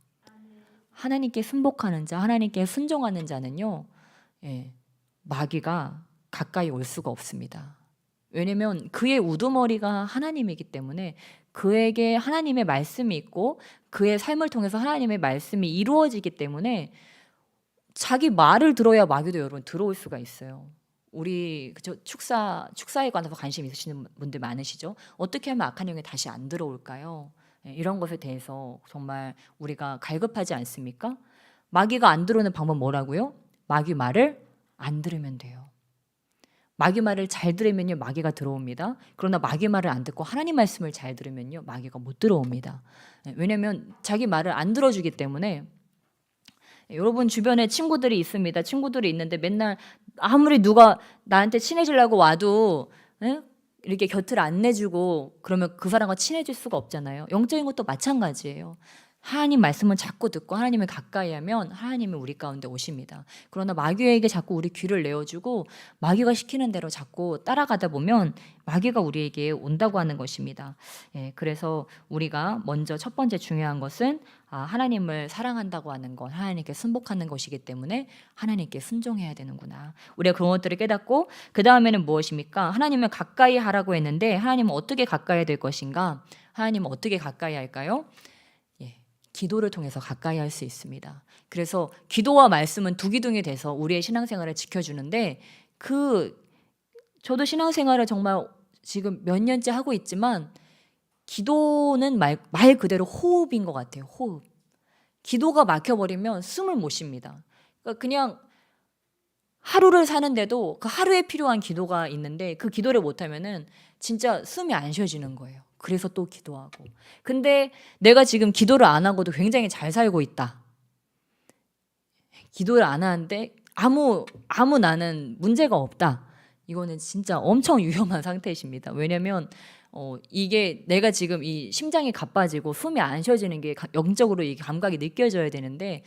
하나님께 순복하는 자, 하나님께 순종하는 자는요, 마귀가 가까이 올 수가 없습니다. 왜냐하면 그의 우두머리가 하나님이기 때문에, 그에게 하나님의 말씀이 있고 그의 삶을 통해서 하나님의 말씀이 이루어지기 때문에 자기 말을 들어야 마귀도 여러분 들어올 수가 있어요. 우리 축사에 관해서 관심 있으시는 분들 많으시죠? 어떻게 하면 악한 영이 다시 안 들어올까요? 이런 것에 대해서 정말 우리가 갈급하지 않습니까? 마귀가 안 들어오는 방법 뭐라고요? 마귀 말을 안 들으면 돼요. 마귀 말을 잘 들으면요, 마귀가 들어옵니다. 그러나 마귀 말을 안 듣고 하나님 말씀을 잘 들으면요, 마귀가 못 들어옵니다. 왜냐하면 자기 말을 안 들어주기 때문에. 여러분 주변에 친구들이 있습니다. 친구들이 있는데 맨날 아무리 누가 나한테 친해지려고 와도 이렇게 곁을 안 내주고 그러면 그 사람과 친해질 수가 없잖아요. 영적인 것도 마찬가지예요. 하나님 말씀은 자꾸 듣고 하나님을 가까이 하면 하나님이 우리 가운데 오십니다. 그러나 마귀에게 자꾸 우리 귀를 내어주고 마귀가 시키는 대로 자꾸 따라가다 보면 마귀가 우리에게 온다고 하는 것입니다. 그래서 우리가 먼저 첫 번째 중요한 것은 하나님을 사랑한다고 하는 것, 하나님께 순복하는 것이기 때문에 하나님께 순종해야 되는구나. 우리가 그런 것들을 깨닫고, 그 다음에는 무엇입니까? 하나님을 가까이 하라고 했는데 하나님은 어떻게 가까이 될 것인가? 하나님은 어떻게 가까이 할까요? 기도를 통해서 가까이 할 수 있습니다. 그래서 기도와 말씀은 두기둥이 돼서 우리의 신앙생활을 지켜주는데, 저도 신앙생활을 정말 지금 몇 년째 하고 있지만 기도는 말 그대로 호흡인 것 같아요. 호흡. 기도가 막혀버리면 숨을 못 쉽니다. 그러니까 그냥 하루를 사는데도 그 하루에 필요한 기도가 있는데 그 기도를 못하면은 진짜 숨이 안 쉬어지는 거예요. 그래서 또 기도하고. 근데 내가 지금 기도를 안 하고도 굉장히 잘 살고 있다. 기도를 안 하는데 아무 나는 문제가 없다. 이거는 진짜 엄청 위험한 상태이십니다. 왜냐면 이게 내가 지금 이 심장이 가빠지고 숨이 안 쉬어지는 게 영적으로 이 감각이 느껴져야 되는데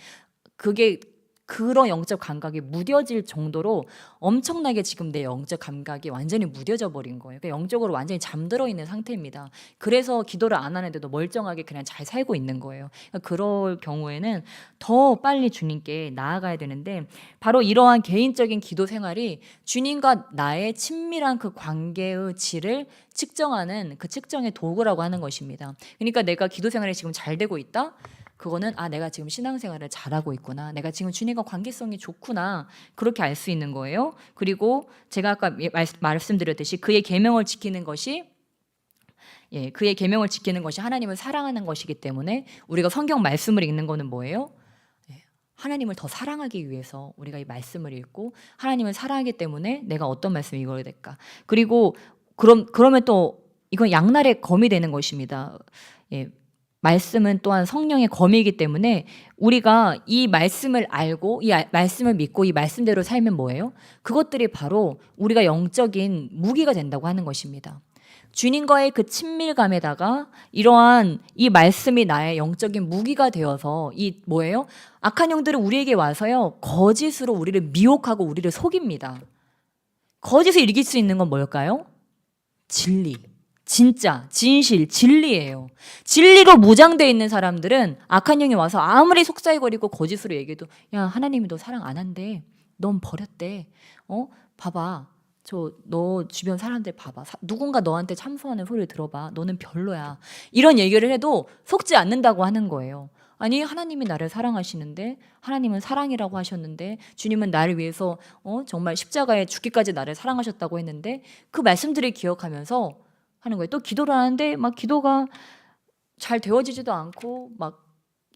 그게 그런 영적 감각이 무뎌질 정도로 엄청나게 지금 내 영적 감각이 완전히 무뎌져 버린 거예요. 그러니까 영적으로 완전히 잠들어 있는 상태입니다. 그래서 기도를 안 하는데도 멀쩡하게 그냥 잘 살고 있는 거예요. 그러니까 그럴 경우에는 더 빨리 주님께 나아가야 되는데 바로 이러한 개인적인 기도 생활이 주님과 나의 친밀한 그 관계의 질을 측정하는 그 측정의 도구라고 하는 것입니다. 그러니까 내가 기도 생활이 지금 잘 되고 있다? 그거는 내가 지금 신앙생활을 잘하고 있구나. 내가 지금 주님과 관계성이 좋구나. 그렇게 알 수 있는 거예요. 그리고 제가 아까 말씀드렸듯이 그의 계명을 지키는 것이 그의 계명을 지키는 것이 하나님을 사랑하는 것이기 때문에 우리가 성경 말씀을 읽는 거는 뭐예요? 하나님을 더 사랑하기 위해서 우리가 이 말씀을 읽고 하나님을 사랑하기 때문에 내가 어떤 말씀을 읽어야 될까? 그리고 그러면 또 이건 양날의 검이 되는 것입니다. 말씀은 또한 성령의 검이기 때문에 우리가 이 말씀을 알고 이 말씀을 믿고 이 말씀대로 살면 뭐예요? 그것들이 바로 우리가 영적인 무기가 된다고 하는 것입니다. 주님과의 그 친밀감에다가 이러한 이 말씀이 나의 영적인 무기가 되어서 이 뭐예요? 악한 영들은 우리에게 와서요 거짓으로 우리를 미혹하고 우리를 속입니다. 거짓을 이길 수 있는 건 뭘까요? 진리. 진짜 진실 진리예요. 진리로 무장되어 있는 사람들은 악한 영이 와서 아무리 속삭이거리고 거짓으로 얘기해도 야 하나님이 너 사랑 안 한대. 넌 버렸대. 봐봐. 너 주변 사람들 봐봐. 누군가 너한테 참소하는 소리를 들어봐. 너는 별로야. 이런 얘기를 해도 속지 않는다고 하는 거예요. 아니 하나님이 나를 사랑하시는데 하나님은 사랑이라고 하셨는데 주님은 나를 위해서 정말 십자가에 죽기까지 나를 사랑하셨다고 했는데 그 말씀들을 기억하면서 하는 거예요. 또 기도를 하는데 막 기도가 잘 되어지지도 않고 막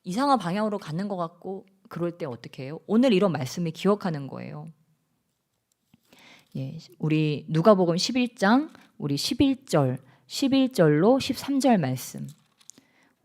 이상한 방향으로 가는 것 같고 그럴 때 어떻게 해요? 오늘 이런 말씀을 기억하는 거예요. 우리 누가복음 11장 우리 11절로 13절 말씀.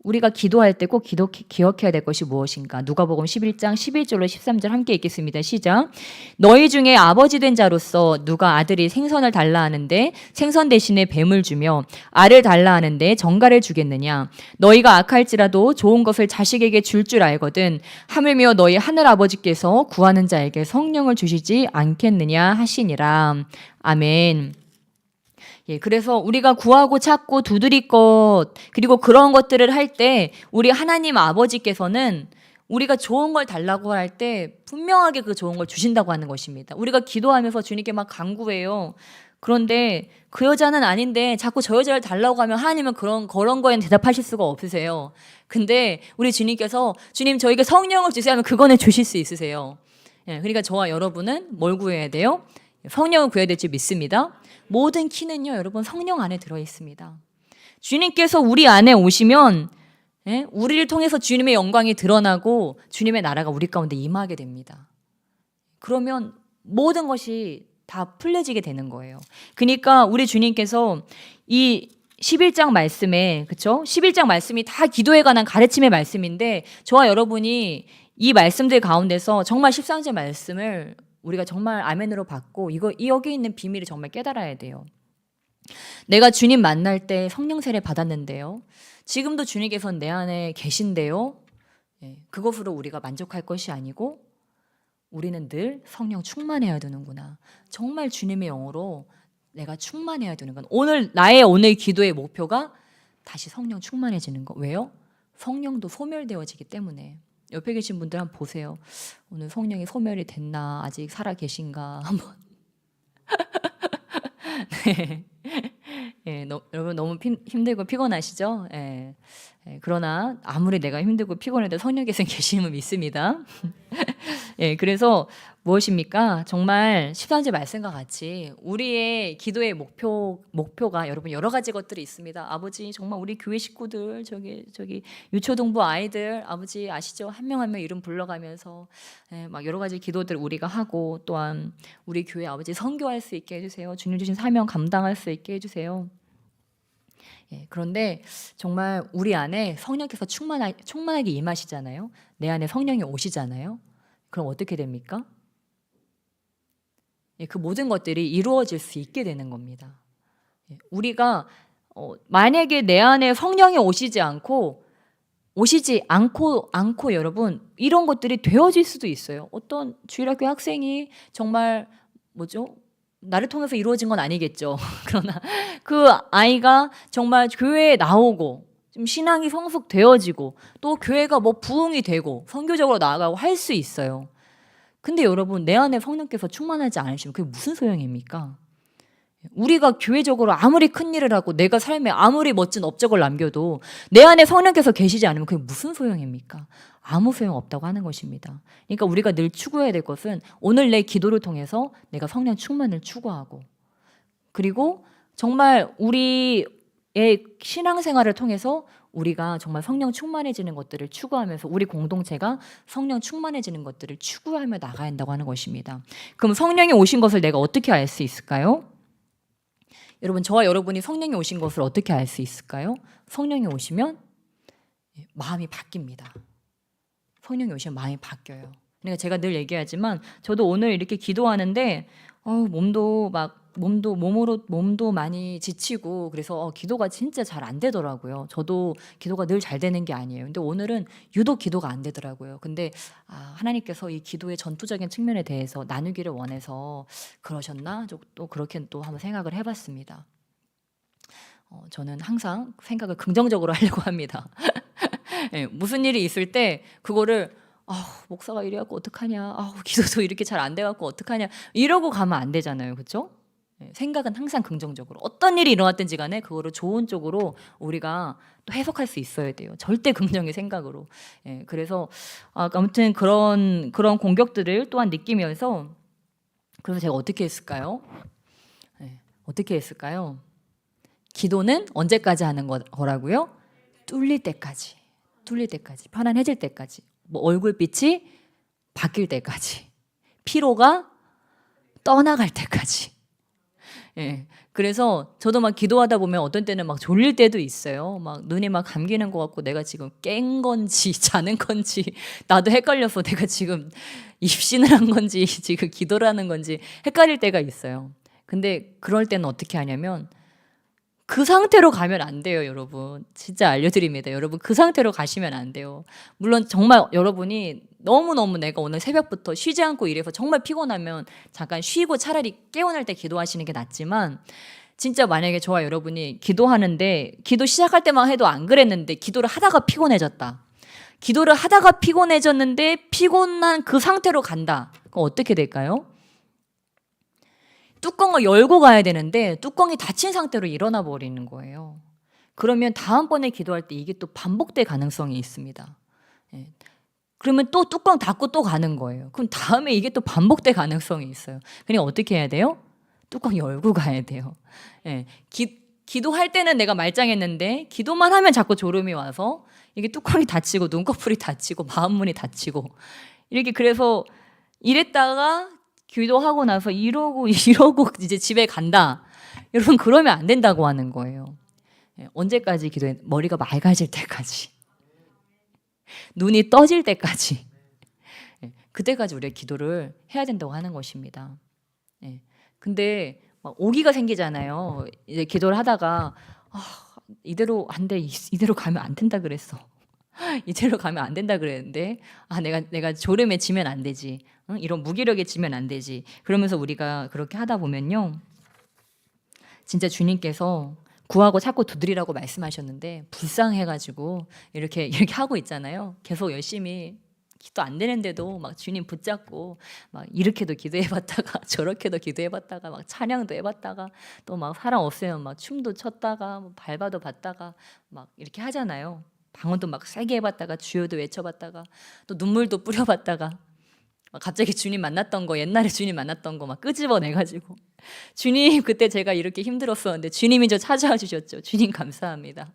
우리가 기도할 때 꼭 기억해야 될 것이 무엇인가? 누가복음 11장 11절로 13절 함께 읽겠습니다. 시작. 너희 중에 아버지 된 자로서 누가 아들이 생선을 달라 하는데 생선 대신에 뱀을 주며 알을 달라 하는데 정갈을 주겠느냐? 너희가 악할지라도 좋은 것을 자식에게 줄 줄 알거든. 하물며 너희 하늘 아버지께서 구하는 자에게 성령을 주시지 않겠느냐 하시니라. 아멘. 그래서 우리가 구하고 찾고 두드릴 것 그리고 그런 것들을 할 때 우리 하나님 아버지께서는 우리가 좋은 걸 달라고 할 때 분명하게 그 좋은 걸 주신다고 하는 것입니다. 우리가 기도하면서 주님께 막 간구해요. 그런데 그 여자는 아닌데 자꾸 저 여자를 달라고 하면 하나님은 그런 거에는 대답하실 수가 없으세요. 근데 우리 주님께서 주님 저에게 성령을 주세요 하면 그거는 주실 수 있으세요. 그러니까 저와 여러분은 뭘 구해야 돼요? 성령을 구해야 될지 믿습니다. 모든 키는요, 여러분 성령 안에 들어 있습니다. 주님께서 우리 안에 오시면 우리를 통해서 주님의 영광이 드러나고 주님의 나라가 우리 가운데 임하게 됩니다. 그러면 모든 것이 다 풀려지게 되는 거예요. 그러니까 우리 주님께서 이 11장 말씀에 그렇죠? 11장 말씀이 다 기도에 관한 가르침의 말씀인데 저와 여러분이 이 말씀들 가운데서 정말 13절 말씀을 우리가 정말 아멘으로 받고 여기 있는 비밀을 정말 깨달아야 돼요. 내가 주님 만날 때 성령 세례 받았는데요. 지금도 주님께서는 내 안에 계신데요. 그것으로 우리가 만족할 것이 아니고 우리는 늘 성령 충만해야 되는구나. 정말 주님의 영으로 내가 충만해야 되는 건 나의 오늘 기도의 목표가 다시 성령 충만해지는 거. 왜요? 성령도 소멸되어지기 때문에. 옆에 계신 분들 한번 보세요. 오늘 성령이 소멸이 됐나? 아직 살아 계신가? 한번. 네. 여러분 너무 힘들고 피곤하시죠? 그러나 아무리 내가 힘들고 피곤해도 성령께서 계시는 믿습니다. 그래서 무엇입니까? 정말 13절 말씀과 같이 우리의 기도의 목표가 여러분 여러 가지 것들이 있습니다. 아버지 정말 우리 교회 식구들 저기 유초동부 아이들 아버지 아시죠? 한 명 한 명 이름 불러가면서 막 여러 가지 기도들 우리가 하고 또한 우리 교회 아버지 선교할 수 있게 해주세요. 주님 주신 사명 감당할 수 있게 해주세요. 그런데 정말 우리 안에 성령께서 충만하게 임하시잖아요. 내 안에 성령이 오시잖아요. 그럼 어떻게 됩니까? 그 모든 것들이 이루어질 수 있게 되는 겁니다. 우리가 만약에 내 안에 성령이 오시지 않고 여러분 이런 것들이 되어질 수도 있어요. 어떤 주일학교 학생이 정말 나를 통해서 이루어진 건 아니겠죠. 그러나 그 아이가 정말 교회에 나오고 좀 신앙이 성숙되어지고 또 교회가 부흥이 되고 선교적으로 나아가고 할 수 있어요. 근데 여러분 내 안에 성령께서 충만하지 않으시면 그게 무슨 소용입니까? 우리가 교회적으로 아무리 큰 일을 하고 내가 삶에 아무리 멋진 업적을 남겨도 내 안에 성령께서 계시지 않으면 그게 무슨 소용입니까? 아무 소용 없다고 하는 것입니다. 그러니까 우리가 늘 추구해야 될 것은 오늘 내 기도를 통해서 내가 성령 충만을 추구하고 그리고 정말 우리의 신앙생활을 통해서 우리가 정말 성령 충만해지는 것들을 추구하면서 우리 공동체가 성령 충만해지는 것들을 추구하며 나가야 한다고 하는 것입니다. 그럼 성령이 오신 것을 내가 어떻게 알 수 있을까요? 여러분 저와 여러분이 성령이 오신 것을 어떻게 알 수 있을까요? 성령이 오시면 마음이 바뀝니다. 성령이 오시면 마음이 바뀌어요. 그러니까 제가 늘 얘기하지만 저도 오늘 이렇게 기도하는데 몸도 많이 지치고 그래서 기도가 진짜 잘 안 되더라고요. 저도 기도가 늘 잘 되는 게 아니에요. 근데 오늘은 유독 기도가 안 되더라고요. 근데 하나님께서 이 기도의 전투적인 측면에 대해서 나누기를 원해서 그러셨나? 또 그렇게 또 한번 생각을 해봤습니다. 저는 항상 생각을 긍정적으로 하려고 합니다. 네, 무슨 일이 있을 때 그거를 목사가 이래갖고 어떡하냐, 기도도 이렇게 잘 안 돼갖고 어떡하냐 이러고 가면 안 되잖아요, 그렇죠? 생각은 항상 긍정적으로 어떤 일이 일어났든지 간에 그거를 좋은 쪽으로 우리가 또 해석할 수 있어야 돼요. 절대 긍정의 생각으로. 그래서 아무튼 그런 공격들을 또한 느끼면서 그래서 제가 어떻게 했을까요? 어떻게 했을까요? 기도는 언제까지 하는 거라고요? 뚫릴 때까지, 편안해질 때까지, 얼굴빛이 바뀔 때까지, 피로가 떠나갈 때까지. 그래서 저도 막 기도하다 보면 어떤 때는 막 졸릴 때도 있어요. 막 눈이 막 감기는 것 같고 내가 지금 깬 건지 자는 건지 나도 헷갈려서 내가 지금 입신을 한 건지 지금 기도를 하는 건지 헷갈릴 때가 있어요. 근데 그럴 때는 어떻게 하냐면 그 상태로 가면 안 돼요, 여러분. 진짜 알려드립니다. 여러분 그 상태로 가시면 안 돼요. 물론 정말 여러분이 너무너무 내가 오늘 새벽부터 쉬지 않고 일해서 정말 피곤하면 잠깐 쉬고 차라리 깨어날 때 기도하시는 게 낫지만 진짜 만약에 저와 여러분이 기도하는데 기도 시작할 때만 해도 안 그랬는데 기도를 하다가 피곤해졌다. 기도를 하다가 피곤해졌는데 피곤한 그 상태로 간다. 그럼 어떻게 될까요? 뚜껑을 열고 가야 되는데 뚜껑이 닫힌 상태로 일어나 버리는 거예요. 그러면 다음번에 기도할 때 이게 또 반복될 가능성이 있습니다. 그러면 또 뚜껑 닫고 또 가는 거예요. 그럼 다음에 이게 또 반복될 가능성이 있어요. 그냥 어떻게 해야 돼요? 뚜껑 열고 가야 돼요. 기도할 때는 내가 말짱했는데 기도만 하면 자꾸 졸음이 와서 이게 뚜껑이 닫히고 눈꺼풀이 닫히고 마음문이 닫히고 이렇게 그래서 이랬다가 기도하고 나서 이러고 이제 집에 간다. 여러분 그러면 안 된다고 하는 거예요. 언제까지 기도해? 머리가 맑아질 때까지. 눈이 떠질 때까지. 그때까지 우리가 기도를 해야 된다고 하는 것입니다. 근데 막 오기가 생기잖아요. 이제 기도를 하다가 이대로 안 돼. 이대로 가면 안 된다 그랬어. 이대로 가면 안 된다 그랬는데 내가 졸음에 지면 안 되지. 이런 무기력에 지면 안 되지. 그러면서 우리가 그렇게 하다 보면요. 진짜 주님께서 구하고 찾고 두드리라고 말씀하셨는데 불쌍해가지고 이렇게 하고 있잖아요. 계속 열심히 기도 안 되는데도 막 주님 붙잡고 막 이렇게도 기도해봤다가 저렇게도 기도해봤다가 막 찬양도 해봤다가 또 막 사람 없으면 막 춤도 췄다가 밟아도 봤다가 막 이렇게 하잖아요. 방언도 막 세게 해봤다가 주여도 외쳐봤다가 또 눈물도 뿌려봤다가 갑자기 주님 만났던 거 옛날에 주님 만났던 거 막 끄집어내가지고 주님 그때 제가 이렇게 힘들었었는데 주님이 저 찾아와 주셨죠. 주님 감사합니다.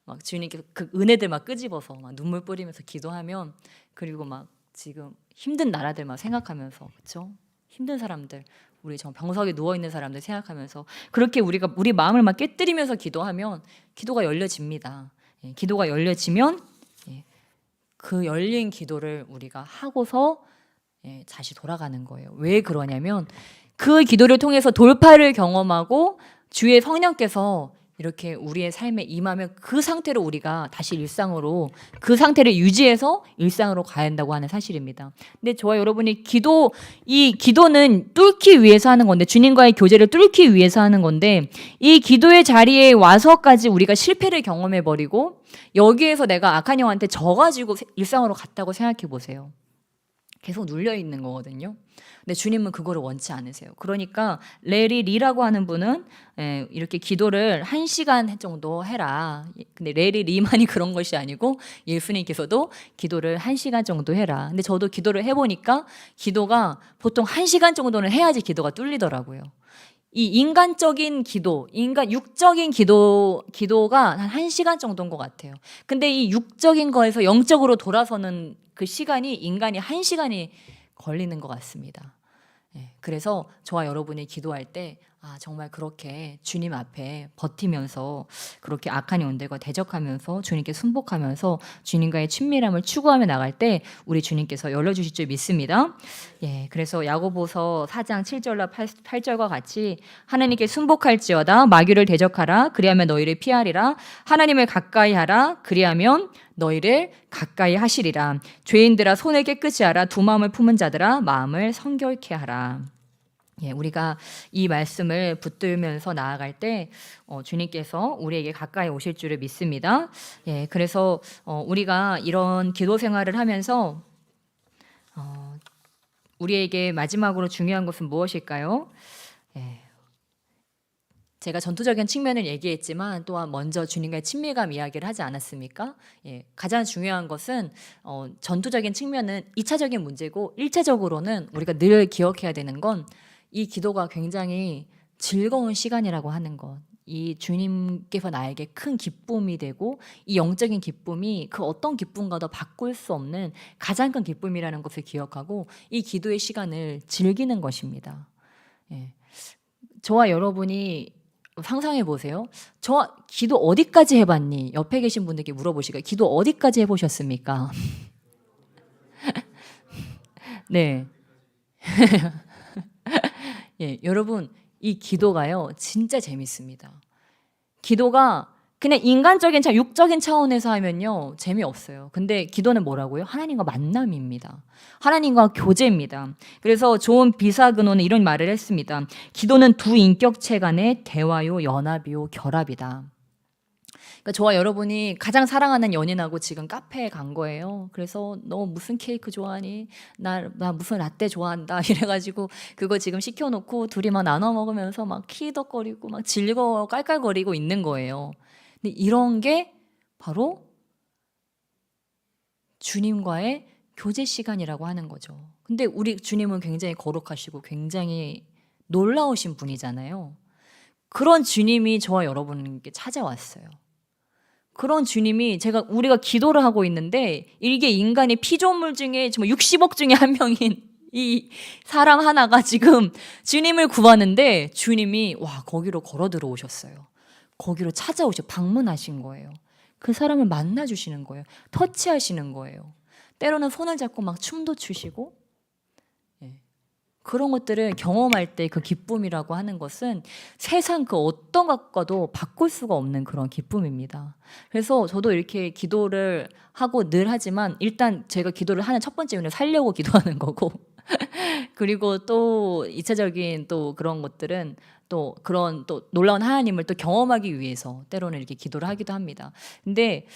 막 주님께서 그 은혜들 막 끄집어서 막 눈물 뿌리면서 기도하면 그리고 막 지금 힘든 나라들 막 생각하면서 그렇죠? 힘든 사람들 우리 정 병석에 누워 있는 사람들 생각하면서 그렇게 우리가 우리 마음을 막 깨뜨리면서 기도하면 기도가 열려집니다. 기도가 열려지면 그 열린 기도를 우리가 하고서 다시 돌아가는 거예요. 왜 그러냐면 그 기도를 통해서 돌파를 경험하고 주의 성령께서 이렇게 우리의 삶에 임하면 그 상태로 우리가 다시 일상으로 그 상태를 유지해서 일상으로 가야 한다고 하는 사실입니다. 근데 저와 여러분이 이 기도는 뚫기 위해서 하는 건데, 주님과의 교제를 뚫기 위해서 하는 건데, 이 기도의 자리에 와서까지 우리가 실패를 경험해 버리고 여기에서 내가 악한 영한테 져가지고 일상으로 갔다고 생각해 보세요. 계속 눌려 있는 거거든요. 근데 주님은 그거를 원치 않으세요. 그러니까 레리 리라고 하는 분은 이렇게 기도를 1시간 정도 해라. 근데 레리 리만이 그런 것이 아니고 예수님께서도 기도를 1시간 정도 해라. 근데 저도 기도를 해보니까 기도가 보통 1시간 정도는 해야지 기도가 뚫리더라고요. 이 인간적인 기도, 육적인 기도가 한 1시간 정도인 것 같아요. 근데 이 육적인 거에서 영적으로 돌아서는 그 시간이 인간이 1시간이 걸리는 것 같습니다. 그래서 저와 여러분이 기도할 때 정말 그렇게 주님 앞에 버티면서 그렇게 악한 영들과 대적하면서 주님께 순복하면서 주님과의 친밀함을 추구하며 나갈 때 우리 주님께서 열려주실 줄 믿습니다. 그래서 야고보서 4장 7절과 8절과 같이 하나님께 순복할지어다 마귀를 대적하라 그리하면 너희를 피하리라 하나님을 가까이 하라 그리하면 너희를 가까이 하시리라 죄인들아 손을 깨끗이 하라 두 마음을 품은 자들아 마음을 성결케 하라. 우리가 이 말씀을 붙들면서 나아갈 때 주님께서 우리에게 가까이 오실 줄을 믿습니다. 그래서 우리가 이런 기도 생활을 하면서 우리에게 마지막으로 중요한 것은 무엇일까요? 제가 전투적인 측면을 얘기했지만 또한 먼저 주님과의 친밀감 이야기를 하지 않았습니까? 가장 중요한 것은 전투적인 측면은 2차적인 문제고 1차적으로는 우리가 늘 기억해야 되는 건 이 기도가 굉장히 즐거운 시간이라고 하는 것. 이 주님께서 나에게 큰 기쁨이 되고 이 영적인 기쁨이 그 어떤 기쁨과도 바꿀 수 없는 가장 큰 기쁨이라는 것을 기억하고 이 기도의 시간을 즐기는 것입니다. 저와 여러분이 상상해 보세요. 저 기도 어디까지 해봤니? 옆에 계신 분들께 물어보시고 기도 어디까지 해보셨습니까? 네. 여러분 이 기도가요 진짜 재밌습니다. 기도가 그냥 인간적인 육적인 차원에서 하면요 재미없어요. 근데 기도는 뭐라고요? 하나님과 만남입니다. 하나님과 교제입니다. 그래서 좋은 비사근호는 이런 말을 했습니다. 기도는 두 인격체 간의 대화요 연합이요 결합이다. 그러니까 저와 여러분이 가장 사랑하는 연인하고 지금 카페에 간 거예요. 그래서 너 무슨 케이크 좋아하니? 나 무슨 라떼 좋아한다. 이래가지고 그거 지금 시켜놓고 둘이 막 나눠 먹으면서 막 키덕거리고 막 즐거워 깔깔거리고 있는 거예요. 근데 이런 게 바로 주님과의 교제 시간이라고 하는 거죠. 근데 우리 주님은 굉장히 거룩하시고 굉장히 놀라우신 분이잖아요. 그런 주님이 저와 여러분께 찾아왔어요. 그런 주님이 우리가 기도를 하고 있는데 이게 인간의 피조물 중에 정말 60억 중에 한 명인 이 사람 하나가 지금 주님을 구하는데 주님이 거기로 걸어 들어오셨어요. 거기로 방문하신 거예요. 그 사람을 만나 주시는 거예요. 터치하시는 거예요. 때로는 손을 잡고 막 춤도 추시고 그런 것들을 경험할 때 그 기쁨이라고 하는 것은 세상 그 어떤 것과도 바꿀 수가 없는 그런 기쁨입니다. 그래서 저도 이렇게 기도를 하고 늘 하지만 일단 제가 기도를 하는 첫 번째 이유는 살려고 기도하는 거고 그리고 또 2차적인 또 그런 것들은 또 그런 또 놀라운 하나님을 또 경험하기 위해서 때로는 이렇게 기도를 하기도 합니다. 근데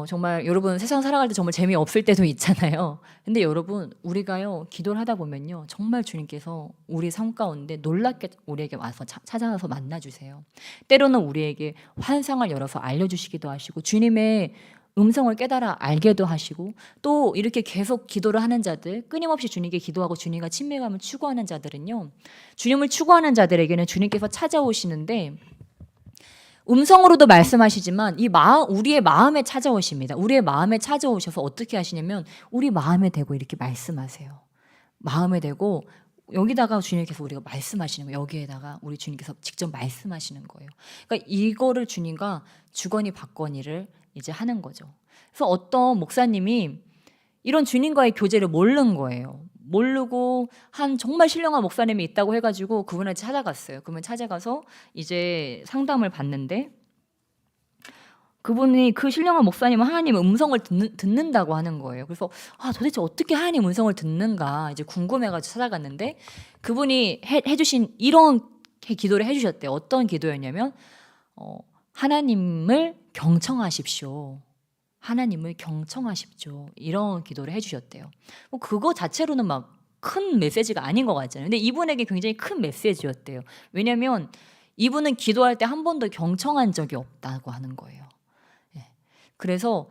정말 여러분 세상 살아갈 때 정말 재미없을 때도 있잖아요. 근데 여러분 우리가요 기도를 하다 보면요 정말 주님께서 우리 삶 가운데 놀랍게 우리에게 와서 찾아와서 만나주세요. 때로는 우리에게 환상을 열어서 알려주시기도 하시고 주님의 음성을 깨달아 알게도 하시고 또 이렇게 계속 기도를 하는 자들 끊임없이 주님께 기도하고 주님과 친밀감을 추구하는 자들은요 주님을 추구하는 자들에게는 주님께서 찾아오시는데 음성으로도 말씀하시지만 우리의 마음에 찾아오십니다. 우리의 마음에 찾아오셔서 어떻게 하시냐면 우리 마음에 대고 이렇게 말씀하세요. 마음에 대고 여기다가 주님께서 우리가 말씀하시는 거예요. 여기에다가 우리 주님께서 직접 말씀하시는 거예요. 그러니까 이거를 주님과 주거니 받거니를 이제 하는 거죠. 그래서 어떤 목사님이 이런 주님과의 교제를 모르는 거예요. 모르고 한 정말 신령한 목사님이 있다고 해가지고 그분을 찾아갔어요. 그분 찾아가서 이제 상담을 받는데 그분이 그 신령한 목사님은 하나님의 음성을 듣는다고 하는 거예요. 그래서 도대체 어떻게 하나님 음성을 듣는가 이제 궁금해가지고 찾아갔는데 그분이 해주신 이런 기도를 해주셨대요. 어떤 기도였냐면 하나님을 경청하십시오. 하나님을 경청하십시오. 이런 기도를 해주셨대요. 그거 자체로는 막 큰 메시지가 아닌 것 같잖아요. 근데 이분에게 굉장히 큰 메시지였대요. 왜냐하면 이분은 기도할 때 한 번도 경청한 적이 없다고 하는 거예요. 그래서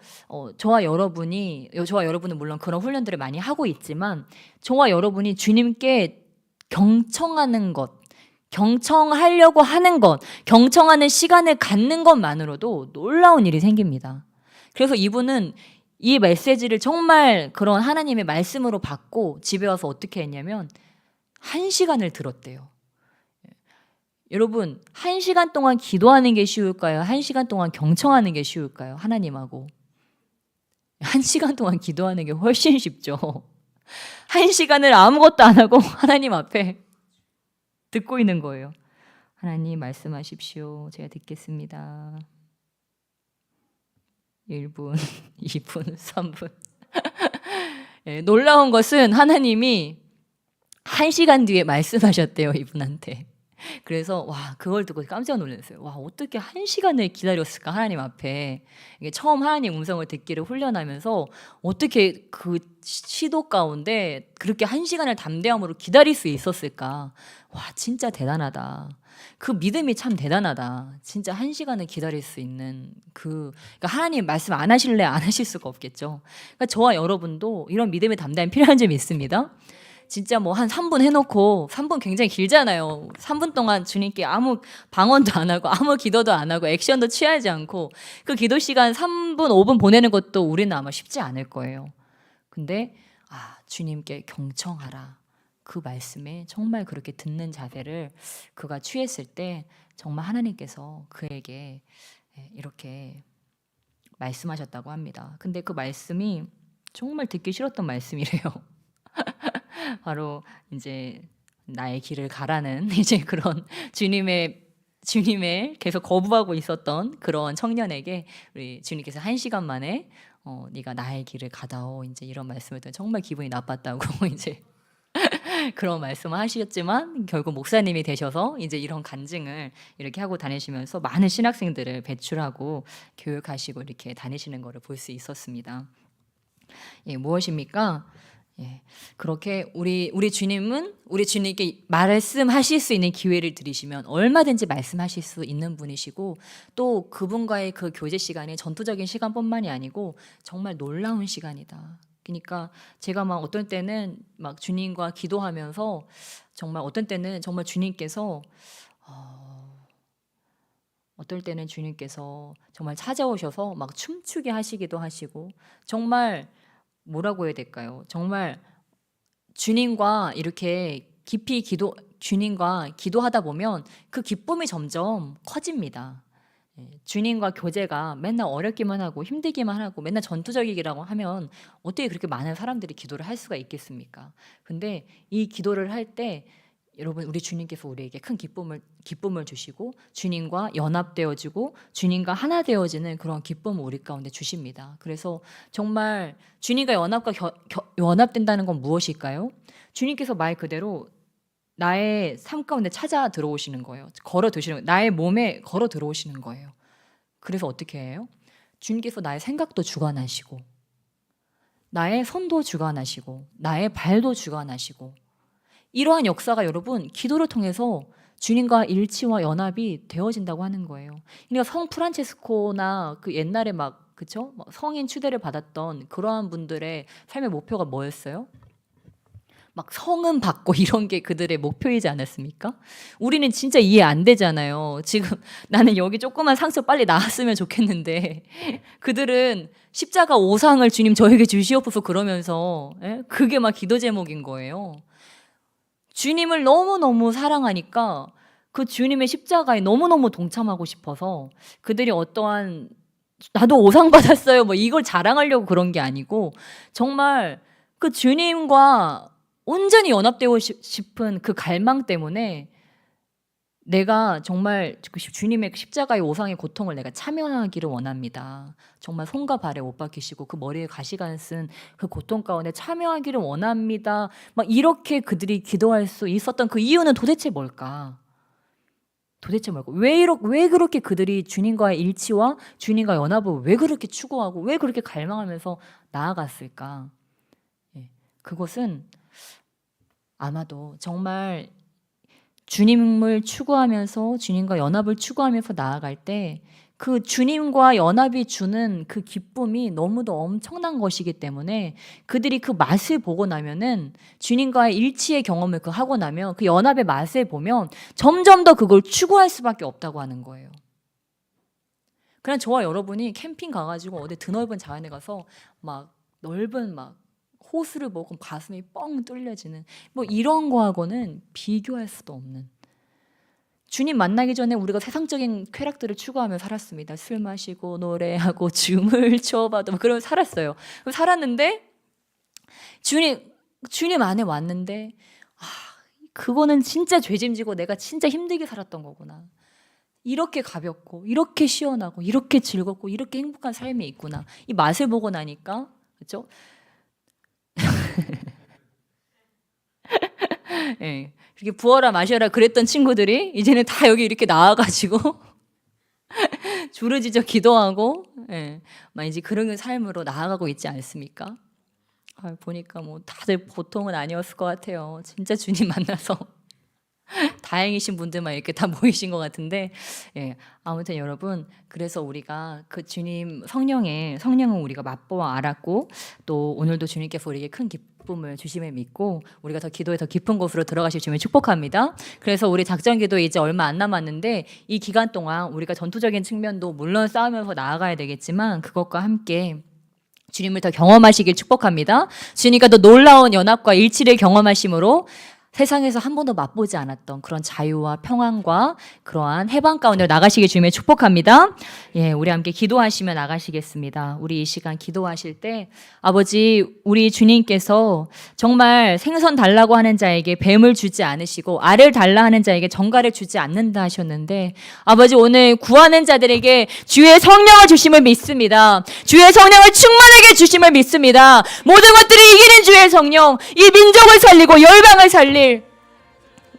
저와 여러분은 물론 그런 훈련들을 많이 하고 있지만 저와 여러분이 주님께 경청하는 것, 경청하려고 하는 것, 경청하는 시간을 갖는 것만으로도 놀라운 일이 생깁니다. 그래서 이분은 이 메시지를 정말 그런 하나님의 말씀으로 받고 집에 와서 어떻게 했냐면 1시간을 들었대요. 여러분 1시간 동안 기도하는 게 쉬울까요? 1시간 동안 경청하는 게 쉬울까요? 하나님하고 1시간 동안 기도하는 게 훨씬 쉽죠. 1시간을 아무것도 안 하고 하나님 앞에 듣고 있는 거예요. 하나님 말씀하십시오. 제가 듣겠습니다. 1분, 2분, 3분. 놀라운 것은 하나님이 1시간 뒤에 말씀하셨대요, 이분한테. 그래서 그걸 듣고 깜짝 놀랐어요. 어떻게 1시간을 기다렸을까 하나님 앞에. 이게 처음 하나님 음성을 듣기를 훈련하면서 어떻게 그 시도 가운데 그렇게 1시간을 담대함으로 기다릴 수 있었을까. 진짜 대단하다. 그 믿음이 참 대단하다. 진짜 1시간을 기다릴 수 있는 그러니까 하나님 말씀 안 하실래 안 하실 수가 없겠죠. 그러니까 저와 여러분도 이런 믿음의 담대함이 필요한 점이 있습니다. 진짜 한 3분 해놓고 3분 굉장히 길잖아요. 3분 동안 주님께 아무 방언도 안 하고 아무 기도도 안 하고 액션도 취하지 않고 그 기도 시간 3분 5분 보내는 것도 우리는 아마 쉽지 않을 거예요. 근데 주님께 경청하라. 그 말씀에 정말 그렇게 듣는 자세를 그가 취했을 때 정말 하나님께서 그에게 이렇게 말씀하셨다고 합니다. 근데 그 말씀이 정말 듣기 싫었던 말씀이래요. 바로 이제 나의 길을 가라는 이제 그런 주님의 계속 거부하고 있었던 그런 청년에게 우리 주님께서 1시간 만에 네가 나의 길을 가다오 이제 이런 말씀을 듣고 정말 기분이 나빴다고 이제 그런 말씀을 하셨지만 결국 목사님이 되셔서 이제 이런 간증을 이렇게 하고 다니시면서 많은 신학생들을 배출하고 교육하시고 이렇게 다니시는 것을 볼 수 있었습니다. 무엇입니까? 그렇게 우리 주님은 우리 주님께 말씀하실 수 있는 기회를 드리시면 얼마든지 말씀하실 수 있는 분이시고 또 그분과의 그 교제 시간이 전투적인 시간뿐만이 아니고 정말 놀라운 시간이다. 그러니까 제가 어떤 때는 주님과 기도하면서 정말 어떤 때는 정말 주님께서 어떨 때는 주님께서 정말 찾아오셔서 춤추게 하시기도 하시고 정말 뭐라고 해야 될까요? 정말 주님과 이렇게 깊이 주님과 기도하다 보면 그 기쁨이 점점 커집니다. 주님과 교제가 맨날 어렵기만 하고 힘들기만 하고 맨날 전투적이라고 하면 어떻게 그렇게 많은 사람들이 기도를 할 수가 있겠습니까? 근데 이 기도를 할 때 여러분 우리 주님께서 우리에게 큰 기쁨을 주시고 주님과 연합되어지고 주님과 하나 되어지는 그런 기쁨을 우리 가운데 주십니다. 그래서 정말 주님과 연합된다는 건 무엇일까요? 주님께서 말 그대로 나의 삶 가운데 찾아 들어오시는 거예요. 나의 몸에 걸어 들어오시는 거예요. 그래서 어떻게 해요? 주님께서 나의 생각도 주관하시고 나의 손도 주관하시고 나의 발도 주관하시고 이러한 역사가 여러분 기도를 통해서 주님과 일치와 연합이 되어진다고 하는 거예요. 그러니까 성 프란체스코나 그 옛날에 그쵸? 성인 추대를 받았던 그러한 분들의 삶의 목표가 뭐였어요? 성은 받고 이런 게 그들의 목표이지 않았습니까? 우리는 진짜 이해 안 되잖아요. 지금 나는 여기 조그만 상처 빨리 나았으면 좋겠는데 그들은 십자가 오상을 주님 저에게 주시옵소서 그러면서 그게 기도 제목인 거예요. 주님을 너무너무 사랑하니까 그 주님의 십자가에 너무너무 동참하고 싶어서 그들이 어떠한 나도 오상 받았어요 이걸 자랑하려고 그런 게 아니고 정말 그 주님과 온전히 연합되고 싶은 그 갈망 때문에 내가 정말 주님의 십자가의 오상의 고통을 내가 참여하기를 원합니다. 정말 손과 발에 못 박히시고 그 머리에 가시관 쓴 그 고통 가운데 참여하기를 원합니다. 막 이렇게 그들이 기도할 수 있었던 그 이유는 도대체 뭘까? 도대체 뭘까? 왜 그렇게 그들이 주님과의 일치와 주님과 연합을 왜 그렇게 추구하고 왜 그렇게 갈망하면서 나아갔을까? 그것은 아마도 정말 주님을 추구하면서 주님과 연합을 추구하면서 나아갈 때 그 주님과 연합이 주는 그 기쁨이 너무도 엄청난 것이기 때문에 그들이 그 맛을 보고 나면은 주님과의 일치의 경험을 하고 나면 그 연합의 맛을 보면 점점 더 그걸 추구할 수밖에 없다고 하는 거예요. 그냥 저와 여러분이 캠핑 가가지고 어디 드넓은 자연에 가서 막 넓은 막 호수를 보고 가슴이 뻥 뚫려지는 뭐 이런 거하고는 비교할 수도 없는, 주님 만나기 전에 우리가 세상적인 쾌락들을 추구하며 살았습니다. 술 마시고 노래하고 춤을 춰봐도 그러면 살았어요. 살았는데 주님 안에 왔는데 그거는 진짜 죄짐지고 내가 진짜 힘들게 살았던 거구나. 이렇게 가볍고 이렇게 시원하고 이렇게 즐겁고 이렇게 행복한 삶이 있구나. 이 맛을 보고 나니까, 그렇죠? 예. 이렇게 부어라 마셔라 그랬던 친구들이 이제는 다 여기 이렇게 나와가지고 주르짖어 기도하고, 막 이제 그런 삶으로 나아가고 있지 않습니까? 보니까 뭐 다들 보통은 아니었을 것 같아요. 진짜 주님 만나서 다행이신 분들만 이렇게 다 모이신 것 같은데, 아무튼 여러분, 그래서 우리가 그 주님 성령은 우리가 맛보아 알았고 또 오늘도 주님께서 우리에게 큰 기쁨을 주심을 믿고 우리가 더 기도에 더 깊은 곳으로 들어가실 주님을 축복합니다. 그래서 우리 작전기도 이제 얼마 안 남았는데 이 기간 동안 우리가 전투적인 측면도 물론 싸우면서 나아가야 되겠지만 그것과 함께 주님을 더 경험하시길 축복합니다. 주님과 더 놀라운 연합과 일치를 경험하심으로 세상에서 한 번도 맛보지 않았던 그런 자유와 평안과 그러한 해방 가운데 나가시길 주님의 축복합니다. 우리 함께 기도하시며 나가시겠습니다. 우리 이 시간 기도하실 때 아버지, 우리 주님께서 정말 생선 달라고 하는 자에게 뱀을 주지 않으시고 알을 달라 하는 자에게 정갈을 주지 않는다 하셨는데, 아버지 오늘 구하는 자들에게 주의 성령을 주심을 믿습니다. 주의 성령을 충만하게 주심을 믿습니다. 모든 것들이 이기는 주의 성령, 이 민족을 살리고 열방을 살릴,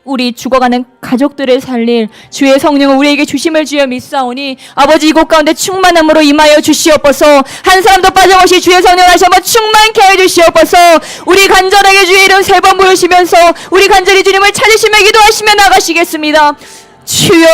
우리 죽어가는 가족들을 살릴 주의 성령을 우리에게 주심을 주여 믿사오니 아버지 이곳 가운데 충만함으로 임하여 주시옵소서. 한 사람도 빠짐없이 주의 성령을 다시 한번 충만케 해 주시옵소서. 우리 간절하게 주의 이름 3번 부르시면서 우리 간절히 주님을 찾으시며 기도하시며 나가시겠습니다. 주여